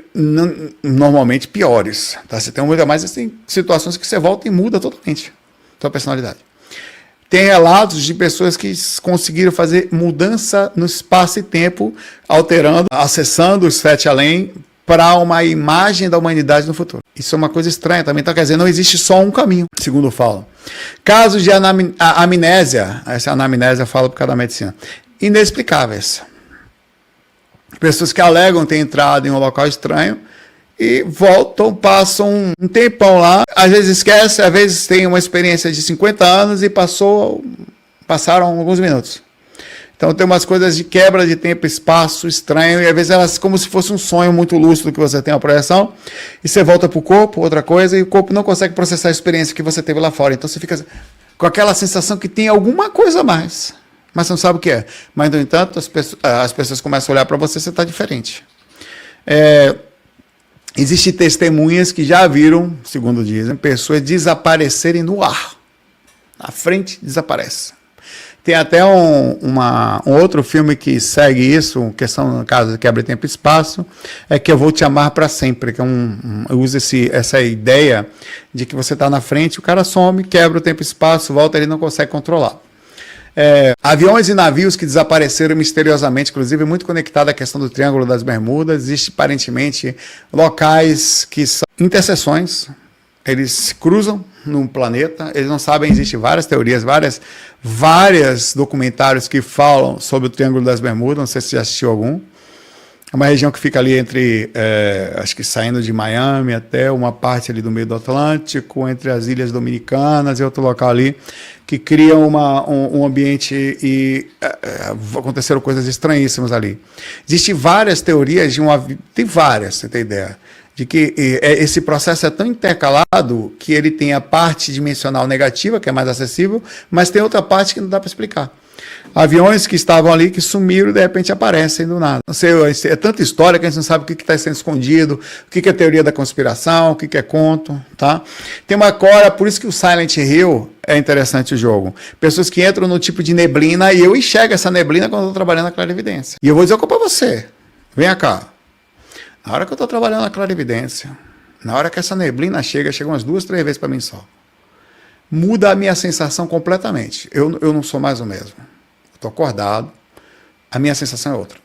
normalmente piores. Tá? Você tem muito mais tem situações que você volta e muda totalmente a sua personalidade. Tem relatos de pessoas que conseguiram fazer mudança no espaço e tempo, alterando, acessando os sete além para uma imagem da humanidade no futuro. Isso é uma coisa estranha também. Então, quer dizer, não existe só um caminho, segundo falam. Casos de amnésia, essa anamnésia fala por causa da medicina, inexplicáveis. Pessoas que alegam ter entrado em um local estranho e voltam, passam um tempão lá, às vezes esquecem, às vezes tem uma experiência de 50 anos e passaram alguns minutos. Então tem umas coisas de quebra de tempo, espaço estranho, e às vezes elas como se fosse um sonho muito lúcido que você tem uma projeção, e você volta para o corpo, outra coisa, e o corpo não consegue processar a experiência que você teve lá fora. Então você fica com aquela sensação que tem alguma coisa a mais, mas você não sabe o que é. Mas, no entanto, as pessoas começam a olhar para você e você está diferente. Existem testemunhas que já viram, segundo dizem, pessoas desaparecerem no ar. Na frente, desaparece. Tem até um outro filme que segue isso, questão, no caso, quebra tempo e espaço, é Que Eu Vou Te Amar Para Sempre, que usa essa ideia de que você está na frente, o cara some, quebra o tempo e espaço, volta, ele não consegue controlar. Aviões e navios que desapareceram misteriosamente, inclusive muito conectado à questão do Triângulo das Bermudas, existe aparentemente locais que são interseções, eles se cruzam no planeta, eles não sabem, existem várias teorias, vários documentários que falam sobre o Triângulo das Bermudas, não sei se você já assistiu algum. É uma região que fica ali entre, acho que saindo de Miami até uma parte ali do meio do Atlântico, entre as Ilhas Dominicanas e outro local ali, que cria um ambiente e aconteceram coisas estranhíssimas ali. Existem várias teorias tem várias, você tem ideia, de que esse processo é tão intercalado que ele tem a parte dimensional negativa, que é mais acessível, mas tem outra parte que não dá para explicar. Aviões que estavam ali, que sumiram e de repente aparecem do nada. Não sei, é tanta história que a gente não sabe o que está sendo escondido, o que é teoria da conspiração, o que é conto, tá? Tem uma cora, por isso que o Silent Hill é interessante o jogo. Pessoas que entram no tipo de neblina e eu enxergo essa neblina quando eu estou trabalhando na clarividência. E eu vou dizer para você, venha cá. Na hora que eu estou trabalhando na clarividência, na hora que essa neblina chega umas 2, 3 vezes para mim só. Muda a minha sensação completamente. Eu não sou mais o mesmo. Estou acordado, a minha sensação é outra.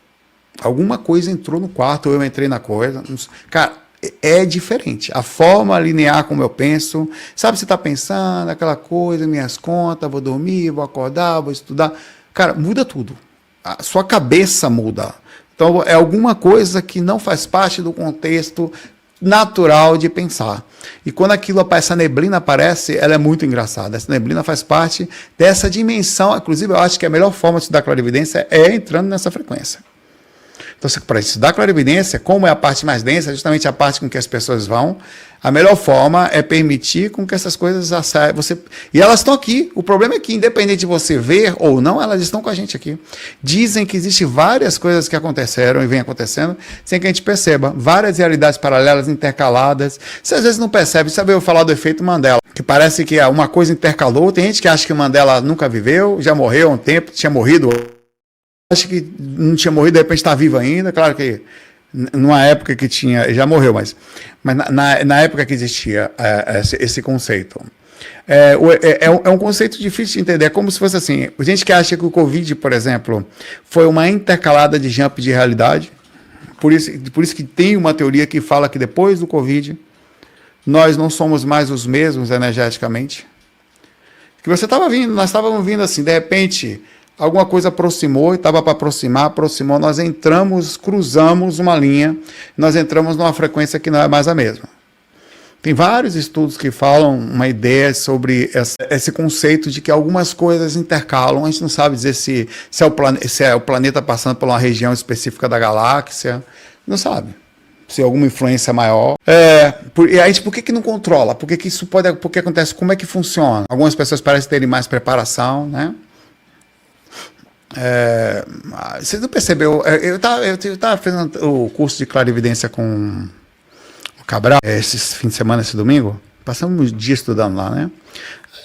Alguma coisa entrou no quarto, ou eu entrei na coisa. Cara, é diferente. A forma linear como eu penso, sabe, você está pensando, aquela coisa, minhas contas, vou dormir, vou acordar, vou estudar. Cara, muda tudo. A sua cabeça muda. Então, é alguma coisa que não faz parte do contexto natural de pensar. E quando essa neblina aparece, ela é muito engraçada. Essa neblina faz parte dessa dimensão. Inclusive, eu acho que a melhor forma de estudar clarividência é entrando nessa frequência. Então, para estudar clarividência, como é a parte mais densa, justamente a parte com que as pessoas vão, a melhor forma é permitir com que essas coisas e elas estão aqui. O problema é que, independente de você ver ou não, elas estão com a gente aqui. Dizem que existem várias coisas que aconteceram e vêm acontecendo sem que a gente perceba. Várias realidades paralelas intercaladas. Você às vezes não percebe. Sabe eu falar do efeito Mandela, que parece que uma coisa intercalou. Tem gente que acha que Mandela nunca viveu, já morreu há um tempo, tinha morrido. Acho que não tinha morrido, de repente está vivo ainda. Claro que numa época que tinha, já morreu, mas na época que existia esse conceito. É um conceito difícil de entender. É como se fosse assim, gente que acha que o Covid, por exemplo, foi uma intercalada de jump de realidade. Por isso que tem uma teoria que fala que depois do Covid, nós não somos mais os mesmos energeticamente. Que você estava vindo, nós estávamos vindo assim, de repente alguma coisa aproximou, e estava para aproximou, nós entramos, cruzamos uma linha, nós entramos numa frequência que não é mais a mesma. Tem vários estudos que falam uma ideia sobre esse conceito de que algumas coisas intercalam. A gente não sabe dizer se é o planeta passando por uma região específica da galáxia. Não sabe. Se alguma influência maior. E aí, por que não controla? Por que isso pode. Por que acontece? Como é que funciona? Algumas pessoas parecem terem mais preparação, né? Você não percebeu? Eu tava fazendo o curso de clarividência com o Cabral, esse fim de semana, esse domingo. Passamos um dia estudando lá, né?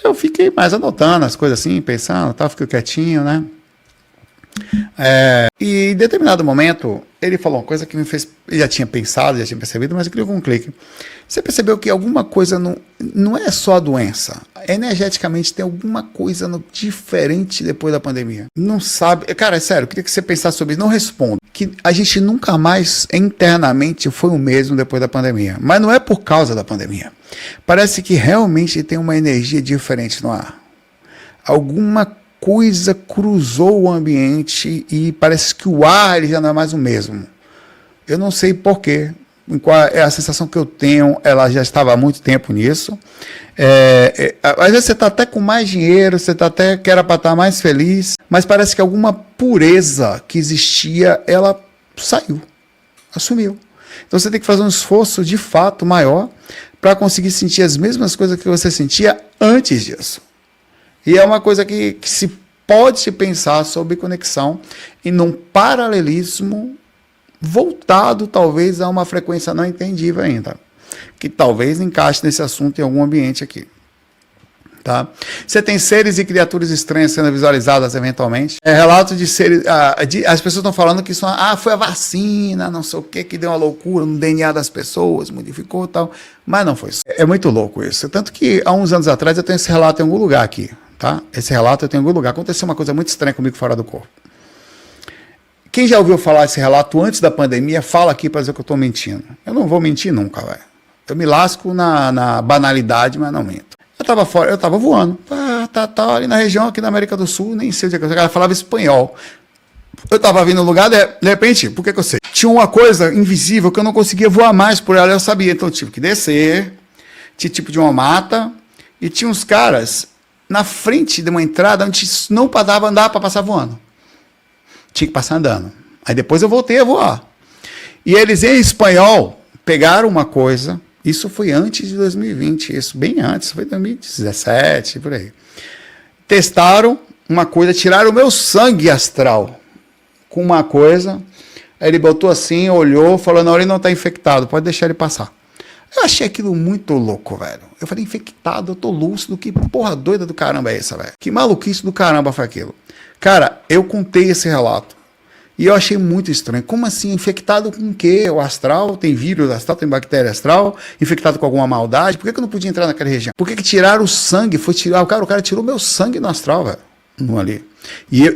Eu fiquei mais anotando as coisas assim, pensando, fiquei quietinho, né? E em determinado momento, ele falou uma coisa que me fez. Eu já tinha pensado, já tinha percebido, mas eu queria com um clique. Você percebeu que alguma coisa não é só a doença. Energeticamente tem alguma coisa diferente depois da pandemia. Não sabe. Cara, é sério, eu queria que você pensasse sobre isso. Não responda. Que a gente nunca mais internamente foi o mesmo depois da pandemia. Mas não é por causa da pandemia. Parece que realmente tem uma energia diferente no ar. Alguma coisa cruzou o ambiente e parece que o ar ele já não é mais o mesmo. Eu não sei porquê. Qual é a sensação que eu tenho? Ela já estava há muito tempo nisso. Às vezes você está até com mais dinheiro, você tá até que era para estar mais feliz, mas parece que alguma pureza que existia, ela saiu, assumiu. Então você tem que fazer um esforço de fato maior para conseguir sentir as mesmas coisas que você sentia antes disso. E é uma coisa que se pode se pensar sobre conexão e num paralelismo voltado talvez a uma frequência não entendível ainda, que talvez encaixe nesse assunto em algum ambiente aqui. Tá? Você tem seres e criaturas estranhas sendo visualizadas eventualmente. Relato de seres. As pessoas estão falando que isso foi a vacina, não sei o que deu uma loucura no DNA das pessoas, modificou e tal. Mas não foi isso. É muito louco isso. Tanto que há uns anos atrás eu tenho esse relato em algum lugar aqui. Tá? Esse relato eu tenho em algum lugar. Aconteceu uma coisa muito estranha comigo fora do corpo. Quem já ouviu falar esse relato antes da pandemia, fala aqui para dizer que eu estou mentindo. Eu não vou mentir nunca, velho. Eu me lasco na banalidade, mas não minto. Eu estava fora, eu estava voando. Tá ali na região aqui da América do Sul, nem sei onde é que o cara falava espanhol. Eu estava vindo no lugar, de repente, por que eu sei? Tinha uma coisa invisível que eu não conseguia voar mais por ela, eu sabia. Então eu tive que descer, tinha tipo de uma mata, e tinha uns caras na frente de uma entrada onde não dava andar para passar voando. Tinha que passar andando. Aí depois eu voltei a voar. E eles, em espanhol, pegaram uma coisa. Isso foi antes de 2020. Isso bem antes. Foi 2017, por aí. Testaram uma coisa. Tiraram o meu sangue astral com uma coisa. Aí ele botou assim, olhou, falou, não, ele não está infectado. Pode deixar ele passar. Eu achei aquilo muito louco, velho. Eu falei, infectado, eu tô lúcido. Que porra doida do caramba é essa, velho? Que maluquice do caramba foi aquilo? Cara, eu contei esse relato e eu achei muito estranho. Como assim? Infectado com o quê? O astral? Tem vírus astral? Tem bactéria astral? Infectado com alguma maldade? Por que eu não podia entrar naquela região? Por que tiraram o sangue? O cara tirou meu sangue no astral, velho. Não ali. E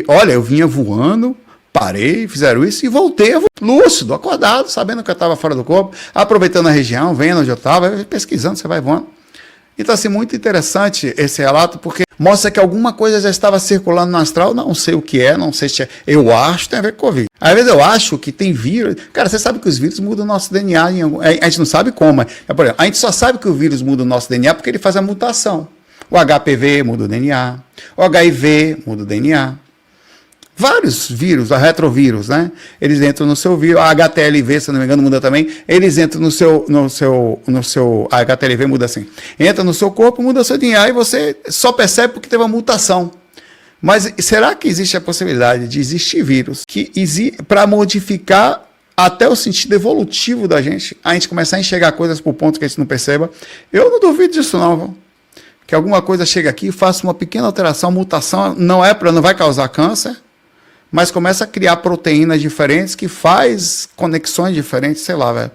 olha, eu vinha voando, parei, fizeram isso e voltei lúcido, acordado, sabendo que eu estava fora do corpo, aproveitando a região, vendo onde eu estava, pesquisando, você vai voando. Então, assim, muito interessante esse relato, porque mostra que alguma coisa já estava circulando no astral, não sei o que é, não sei se é, eu acho, tem a ver com Covid. Às vezes eu acho que tem vírus, cara, você sabe que os vírus mudam o nosso DNA, a gente não sabe como, por exemplo, a gente só sabe que o vírus muda o nosso DNA porque ele faz a mutação. O HPV muda o DNA, o HIV muda o DNA. Vários vírus, a retrovírus, né? Eles entram no seu vírus, a HTLV, se não me engano, muda também. Eles entram no seu a HTLV muda assim. Entra no seu corpo, muda o seu DNA e você só percebe porque teve uma mutação. Mas será que existe a possibilidade de existir vírus que para modificar até o sentido evolutivo da gente, a gente começar a enxergar coisas por pontos que a gente não perceba? Eu não duvido disso não, viu? Que alguma coisa chega aqui, faça uma pequena alteração, mutação, não vai causar câncer, mas começa a criar proteínas diferentes que faz conexões diferentes, sei lá, velho.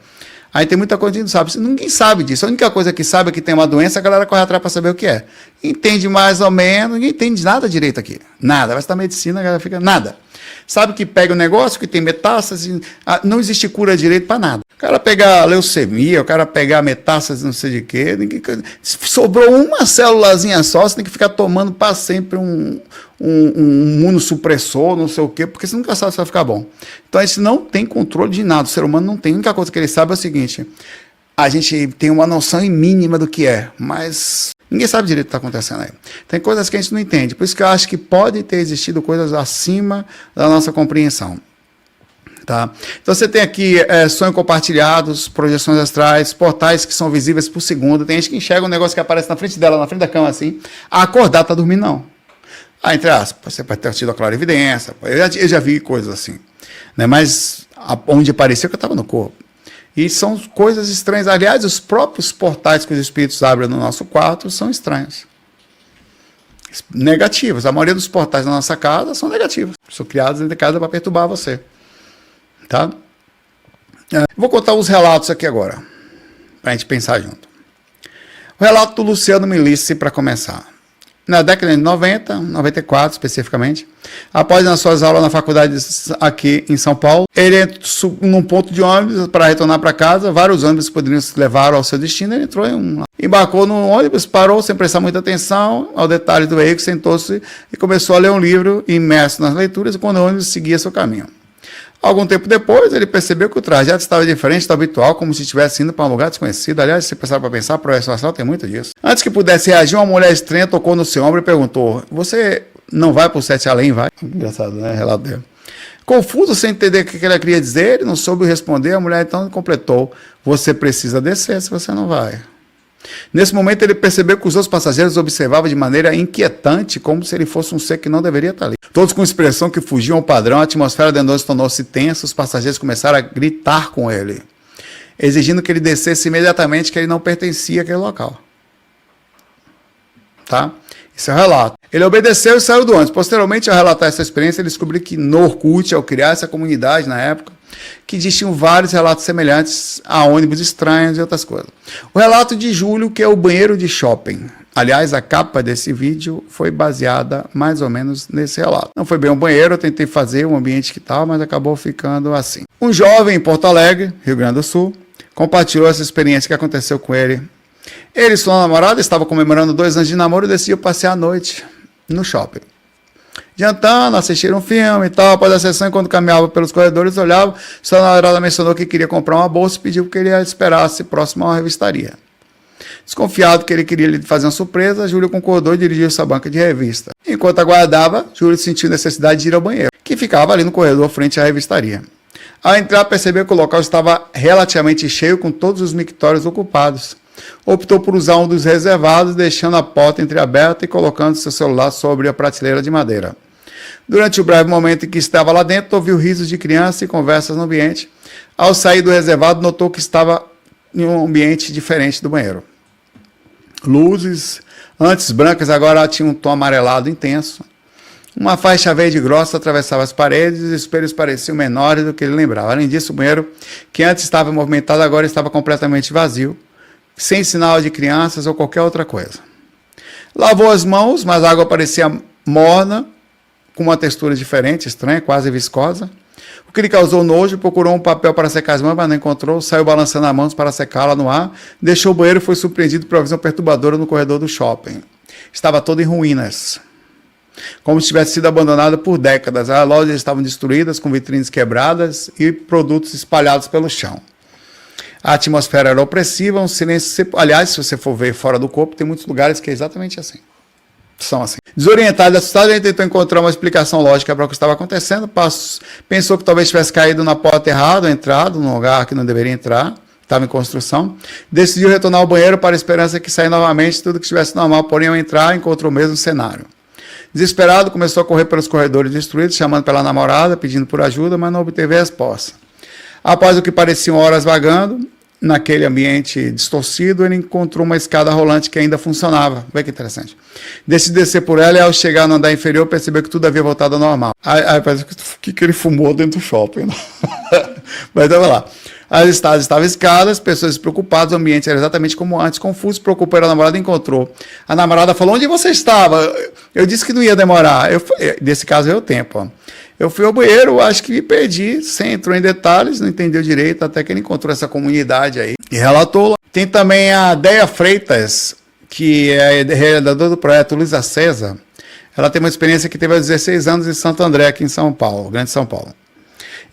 Aí tem muita coisa que a gente não sabe. Ninguém sabe disso. A única coisa que sabe é que tem uma doença, a galera corre atrás para saber o que é. Entende mais ou menos, ninguém entende nada direito aqui. Nada. Vai estar medicina, a galera fica nada. Sabe que pega o negócio, que tem metástase, não existe cura direito para nada. O cara pegar leucemia, o cara pegar metástase, não sei de quê, sobrou uma célulazinha só, você tem que ficar tomando para sempre um imunossupressor, não sei o quê, porque você nunca sabe se vai ficar bom. Então a gente não tem controle de nada, o ser humano não tem. A única coisa que ele sabe é o seguinte: a gente tem uma noção mínima do que é, mas ninguém sabe direito o que está acontecendo aí. Tem coisas que a gente não entende, por isso que eu acho que pode ter existido coisas acima da nossa compreensão. Tá? Então você tem aqui sonhos compartilhados, projeções astrais, portais que são visíveis por segundo. Tem gente que enxerga um negócio que aparece na frente dela, na frente da cama assim, a acordar, tá dormindo não. Entre aspas, você pode ter tido a clarividência, eu já vi coisas assim, né? Mas onde parecia que eu estava no corpo. E são coisas estranhas. Aliás, os próprios portais que os espíritos abrem no nosso quarto são estranhos. Negativos. A maioria dos portais da nossa casa são negativos. São criados dentro de casa para perturbar você. Tá? Vou contar os relatos aqui agora, para a gente pensar junto. O relato do Luciano Milice, para começar. Na década de 90, 94 especificamente, após as suas aulas na faculdade aqui em São Paulo, ele num ponto de ônibus para retornar para casa, vários ônibus poderiam levar ao seu destino, ele entrou em um. Embarcou no ônibus, parou sem prestar muita atenção ao detalhe do veículo, sentou-se e começou a ler um livro imerso nas leituras, quando o ônibus seguia seu caminho. Algum tempo depois, ele percebeu que o trajeto estava diferente do habitual, como se estivesse indo para um lugar desconhecido. Aliás, se pensar para pensar, a projeção astral tem muito disso. Antes que pudesse reagir, uma mulher estranha tocou no seu ombro e perguntou: "Você não vai para o 7 além, vai?" Engraçado, né? Relato dele. Confuso, sem entender o que ela queria dizer, ele não soube responder. A mulher então completou: "Você precisa descer se você não vai." Nesse momento, ele percebeu que os outros passageiros observavam de maneira inquietante, como se ele fosse um ser que não deveria estar ali. Todos com expressão que fugiam ao padrão, a atmosfera dentro deles tornou-se tensa, os passageiros começaram a gritar com ele, exigindo que ele descesse imediatamente, que ele não pertencia àquele local. Tá? Esse é o relato. Ele obedeceu e saiu do ônibus. Posteriormente, ao relatar essa experiência, ele descobriu que no Orkut, ao criar essa comunidade na época, que existiam vários relatos semelhantes a ônibus estranhos e outras coisas. O relato de Júlio, que é o banheiro de shopping. Aliás, a capa desse vídeo foi baseada mais ou menos nesse relato. Não foi bem um banheiro, eu tentei fazer um ambiente que tal, mas acabou ficando assim. Um jovem em Porto Alegre, Rio Grande do Sul, compartilhou essa experiência que aconteceu com ele. Ele e sua namorada estavam comemorando 2 anos de namoro e decidiu passear à noite no shopping. Jantando, assistiram um filme e tal, após a sessão, enquanto caminhava pelos corredores, olhava, sua namorada mencionou que queria comprar uma bolsa e pediu que ele a esperasse próximo a uma revistaria. Desconfiado que ele queria lhe fazer uma surpresa, Júlio concordou e dirigiu-se à banca de revista. Enquanto aguardava, Júlio sentiu necessidade de ir ao banheiro, que ficava ali no corredor frente à revistaria. Ao entrar, percebeu que o local estava relativamente cheio, com todos os mictórios ocupados. Optou por usar um dos reservados, deixando a porta entreaberta e colocando seu celular sobre a prateleira de madeira. Durante o breve momento em que estava lá dentro, ouviu risos de criança e conversas no ambiente. Ao sair do reservado, notou que estava em um ambiente diferente do banheiro. Luzes, antes brancas, agora tinham um tom amarelado intenso. Uma faixa verde grossa atravessava as paredes e os espelhos pareciam menores do que ele lembrava. Além disso, o banheiro, que antes estava movimentado, agora estava completamente vazio, sem sinal de crianças ou qualquer outra coisa. Lavou as mãos, mas a água parecia morna, com uma textura diferente, estranha, quase viscosa. O que lhe causou nojo, procurou um papel para secar as mãos, mas não encontrou, saiu balançando as mãos para secá-la no ar, deixou o banheiro e foi surpreendido por uma visão perturbadora no corredor do shopping. Estava todo em ruínas, como se tivesse sido abandonado por décadas. As lojas estavam destruídas, com vitrines quebradas e produtos espalhados pelo chão. A atmosfera era opressiva, um silêncio... Aliás, se você for ver fora do corpo, tem muitos lugares que é exatamente assim. São assim. Desorientado e assustado, ele tentou encontrar uma explicação lógica para o que estava acontecendo. Pensou que talvez tivesse caído na porta errada, entrado num lugar que não deveria entrar, estava em construção. Decidiu retornar ao banheiro para a esperança que sair novamente, tudo que estivesse normal, porém ao entrar, encontrou o mesmo cenário. Desesperado, começou a correr pelos corredores destruídos, chamando pela namorada, pedindo por ajuda, mas não obteve resposta. Após o que pareciam horas vagando, naquele ambiente distorcido, ele encontrou uma escada rolante que ainda funcionava. Vê que interessante. Decidiu descer por ela e, ao chegar no andar inferior, percebeu que tudo havia voltado ao normal. Aí parece que ele fumou dentro do shopping. Mas estava lá. As escadas estavam escadas, pessoas preocupadas, o ambiente era exatamente como antes, confuso, preocupou a namorada e encontrou. A namorada falou: "Onde você estava?" Eu disse que não ia demorar. Nesse caso, é o tempo. Ó. Eu fui ao banheiro, acho que me perdi, sem entrou em detalhes, não entendeu direito, até que ele encontrou essa comunidade aí e relatou lá. Tem também a Deia Freitas, que é realizadora do projeto Luz Acesa. Ela tem uma experiência que teve aos 16 anos em Santo André, aqui em São Paulo, Grande São Paulo.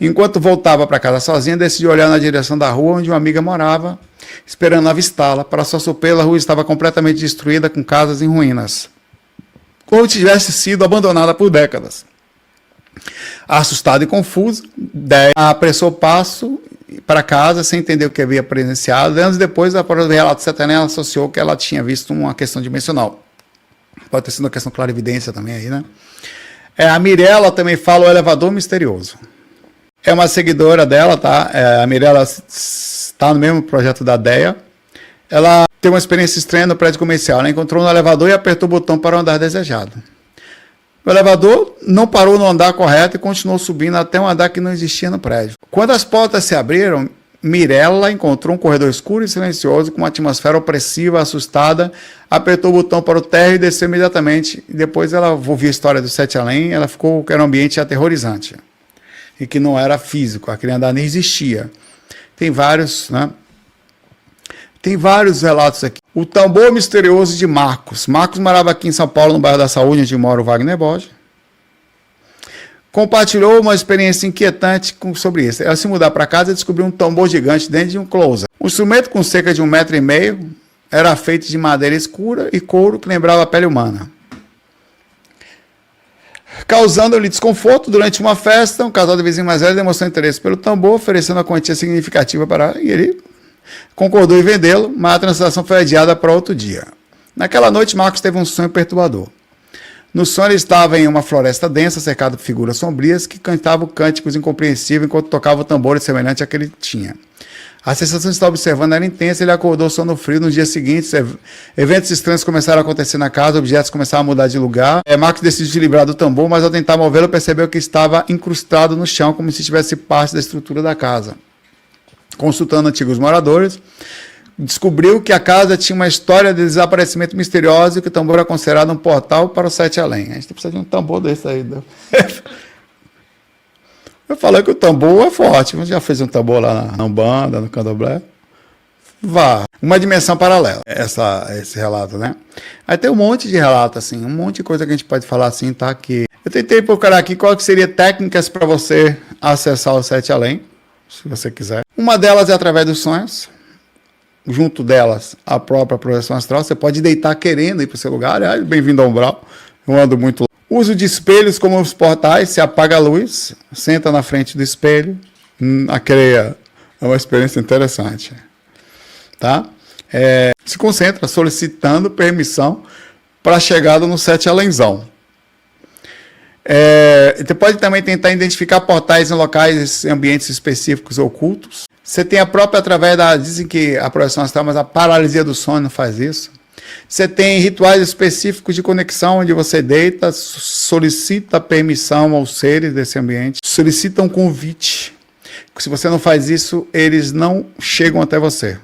Enquanto voltava para casa sozinha, decidiu olhar na direção da rua onde uma amiga morava esperando avistá-la. Para sua surpresa, a rua estava completamente destruída, com casas em ruínas, como tivesse sido abandonada por décadas. Assustada e confusa, Deia apressou o passo para casa sem entender o que havia presenciado. Anos depois, após o relato de Sete Além, ela associou que ela tinha visto uma questão dimensional. Pode ter sido uma questão de clarividência também aí, né? A Mirella também fala o elevador misterioso. É uma seguidora dela, tá? A Mirella está no mesmo projeto da Deia. Ela teve uma experiência estranha no prédio comercial. Ela encontrou no elevador e apertou o botão para o andar desejado. O elevador não parou no andar correto e continuou subindo até um andar que não existia no prédio. Quando as portas se abriram, Mirella encontrou um corredor escuro e silencioso, com uma atmosfera opressiva, assustada, apertou o botão para o térreo e desceu imediatamente. E depois ela ouvir a história do Sete Além, ela ficou que era um ambiente aterrorizante e que não era físico, aquele andar nem existia. Tem vários, né? Tem vários relatos aqui. O tambor misterioso de Marcos. Marcos morava aqui em São Paulo, no bairro da Saúde, onde mora o Wagner Borges. Compartilhou uma experiência inquietante sobre isso. Ela se mudar para casa e descobriu um tambor gigante dentro de um closet. Um instrumento com cerca de 1,5 m, era feito de madeira escura e couro que lembrava a pele humana. Causando-lhe desconforto durante uma festa, um casal de vizinhos mais velhos demonstrou interesse pelo tambor, oferecendo uma quantia significativa para e ele concordou em vendê-lo, mas a transação foi adiada para outro dia. Naquela noite, Marcos teve um sonho perturbador. No sonho, ele estava em uma floresta densa, cercado por figuras sombrias, que cantavam cânticos incompreensíveis enquanto tocavam tambores semelhantes a que ele tinha. A sensação de estar observando era intensa, ele acordou sono frio. No dia seguinte, eventos estranhos começaram a acontecer na casa, objetos começaram a mudar de lugar. Marcos decidiu se livrar do tambor, mas ao tentar movê-lo, percebeu que estava incrustado no chão, como se tivesse parte da estrutura da casa. Consultando antigos moradores, descobriu que a casa tinha uma história de desaparecimento misterioso e que o tambor era considerado um portal para o Sete Além. A gente precisa de um tambor desse aí. Eu falei que o tambor é forte. Você já fez um tambor lá na Umbanda, no Candomblé? Vá. Uma dimensão paralela, esse relato, né? Aí tem um monte de relato, assim, um monte de coisa que a gente pode falar assim, tá aqui. Eu tentei procurar aqui qual que seria técnicas para você acessar o Sete Além, se você quiser. Uma delas é através dos sonhos. Junto delas, a própria projeção astral. Você pode deitar querendo ir para o seu lugar. Bem-vindo ao umbral. Eu ando muito lá. Uso de espelhos como os portais. Você apaga a luz, senta na frente do espelho. É uma experiência interessante. Tá? Se concentra solicitando permissão para a chegada no Sete Alenzão. Você pode também tentar identificar portais em locais, em ambientes específicos ocultos. Você tem a própria, dizem que a projeção astral, mas a paralisia do sono faz isso. Você tem rituais específicos de conexão, onde você deita, solicita permissão aos seres desse ambiente, solicita um convite. Se você não faz isso, eles não chegam até você.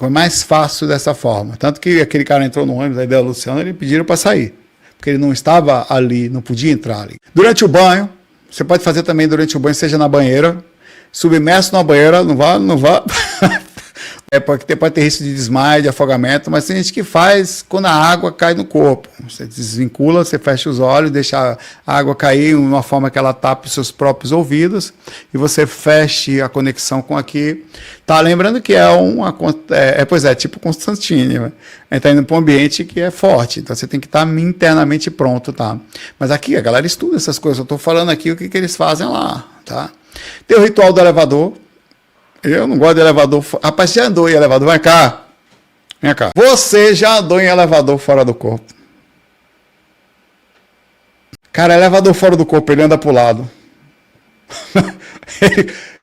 É mais fácil dessa forma. Tanto que aquele cara entrou no ônibus, aí da Luciana, ele pediram para sair, porque ele não estava ali, não podia entrar ali. Durante o banho, você pode fazer também durante o banho, seja na banheira, submerso na banheira, não vá. Porque pode ter risco de desmaio, de afogamento, mas tem gente que faz quando a água cai no corpo. Você desvincula, você fecha os olhos, deixa a água cair de uma forma que ela tape os seus próprios ouvidos e você feche a conexão com aqui. Tá, lembrando que tipo Constantine, né? A gente tá indo para um ambiente que é forte, então você tem que estar internamente pronto, tá? Mas aqui a galera estuda essas coisas, eu tô falando aqui o que eles fazem lá, tá? Tem o ritual do elevador. Eu não gosto de elevador. Rapaz, você já andou em elevador? Vem cá. Vem cá. Você já andou em elevador fora do corpo? Cara, elevador fora do corpo, ele anda pro lado.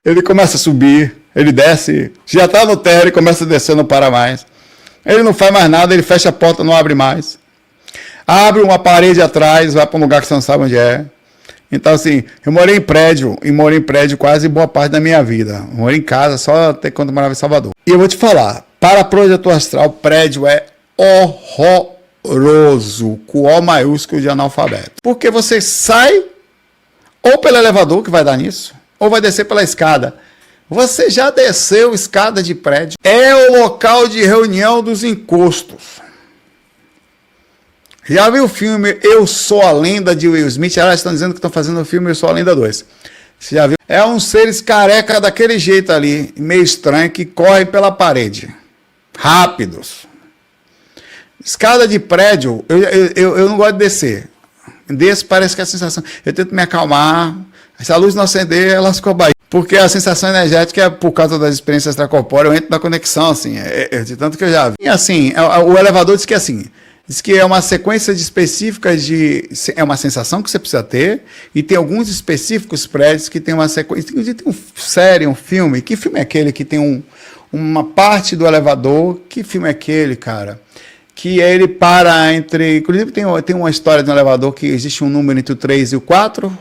ele começa a subir, ele desce, já tá no térreo, ele começa a descer, não para mais. Ele não faz mais nada, ele fecha a porta, não abre mais. Abre uma parede atrás, vai para um lugar que você não sabe onde é. Então, assim, eu morei em prédio quase boa parte da minha vida. Eu morei em casa só até quando eu morava em Salvador. E eu vou te falar, para projetor astral, prédio é horroroso, com O maiúsculo de analfabeto. Porque você sai ou pelo elevador, que vai dar nisso, ou vai descer pela escada. Você já desceu escada de prédio? É o local de reunião dos encostos. Já viu o filme Eu Sou a Lenda, de Will Smith? Elas estão dizendo que estão fazendo o filme Eu Sou a Lenda 2. Você já viu? É uns seres careca daquele jeito ali, meio estranho, que correm pela parede. Rápidos. Escada de prédio, eu não gosto de descer. Desço, parece que é a sensação... Eu tento me acalmar. Se a luz não acender, ela ficou baixo. Porque a sensação energética é por causa das experiências extracopóreas, eu entro na conexão, assim. De tanto que eu já vi. E assim, o elevador diz que é assim... Diz que é uma sequência de específicas de... É uma sensação que você precisa ter, e tem alguns específicos prédios que tem uma sequência... Tem uma série, um filme. Que filme é aquele que tem uma parte do elevador? Que filme é aquele, cara? Que ele para entre... Inclusive tem uma história de um elevador que existe um número entre o 3 e o 4,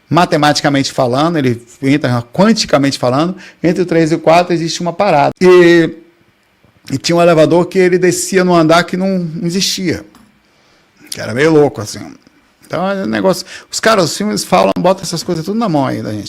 matematicamente falando, ele entra quanticamente falando, entre o 3 e o 4 existe uma parada. E tinha um elevador que ele descia num andar que não existia. Que era meio louco, assim. Então é um negócio... Os caras, os filmes falam, botam essas coisas tudo na mão aí da gente.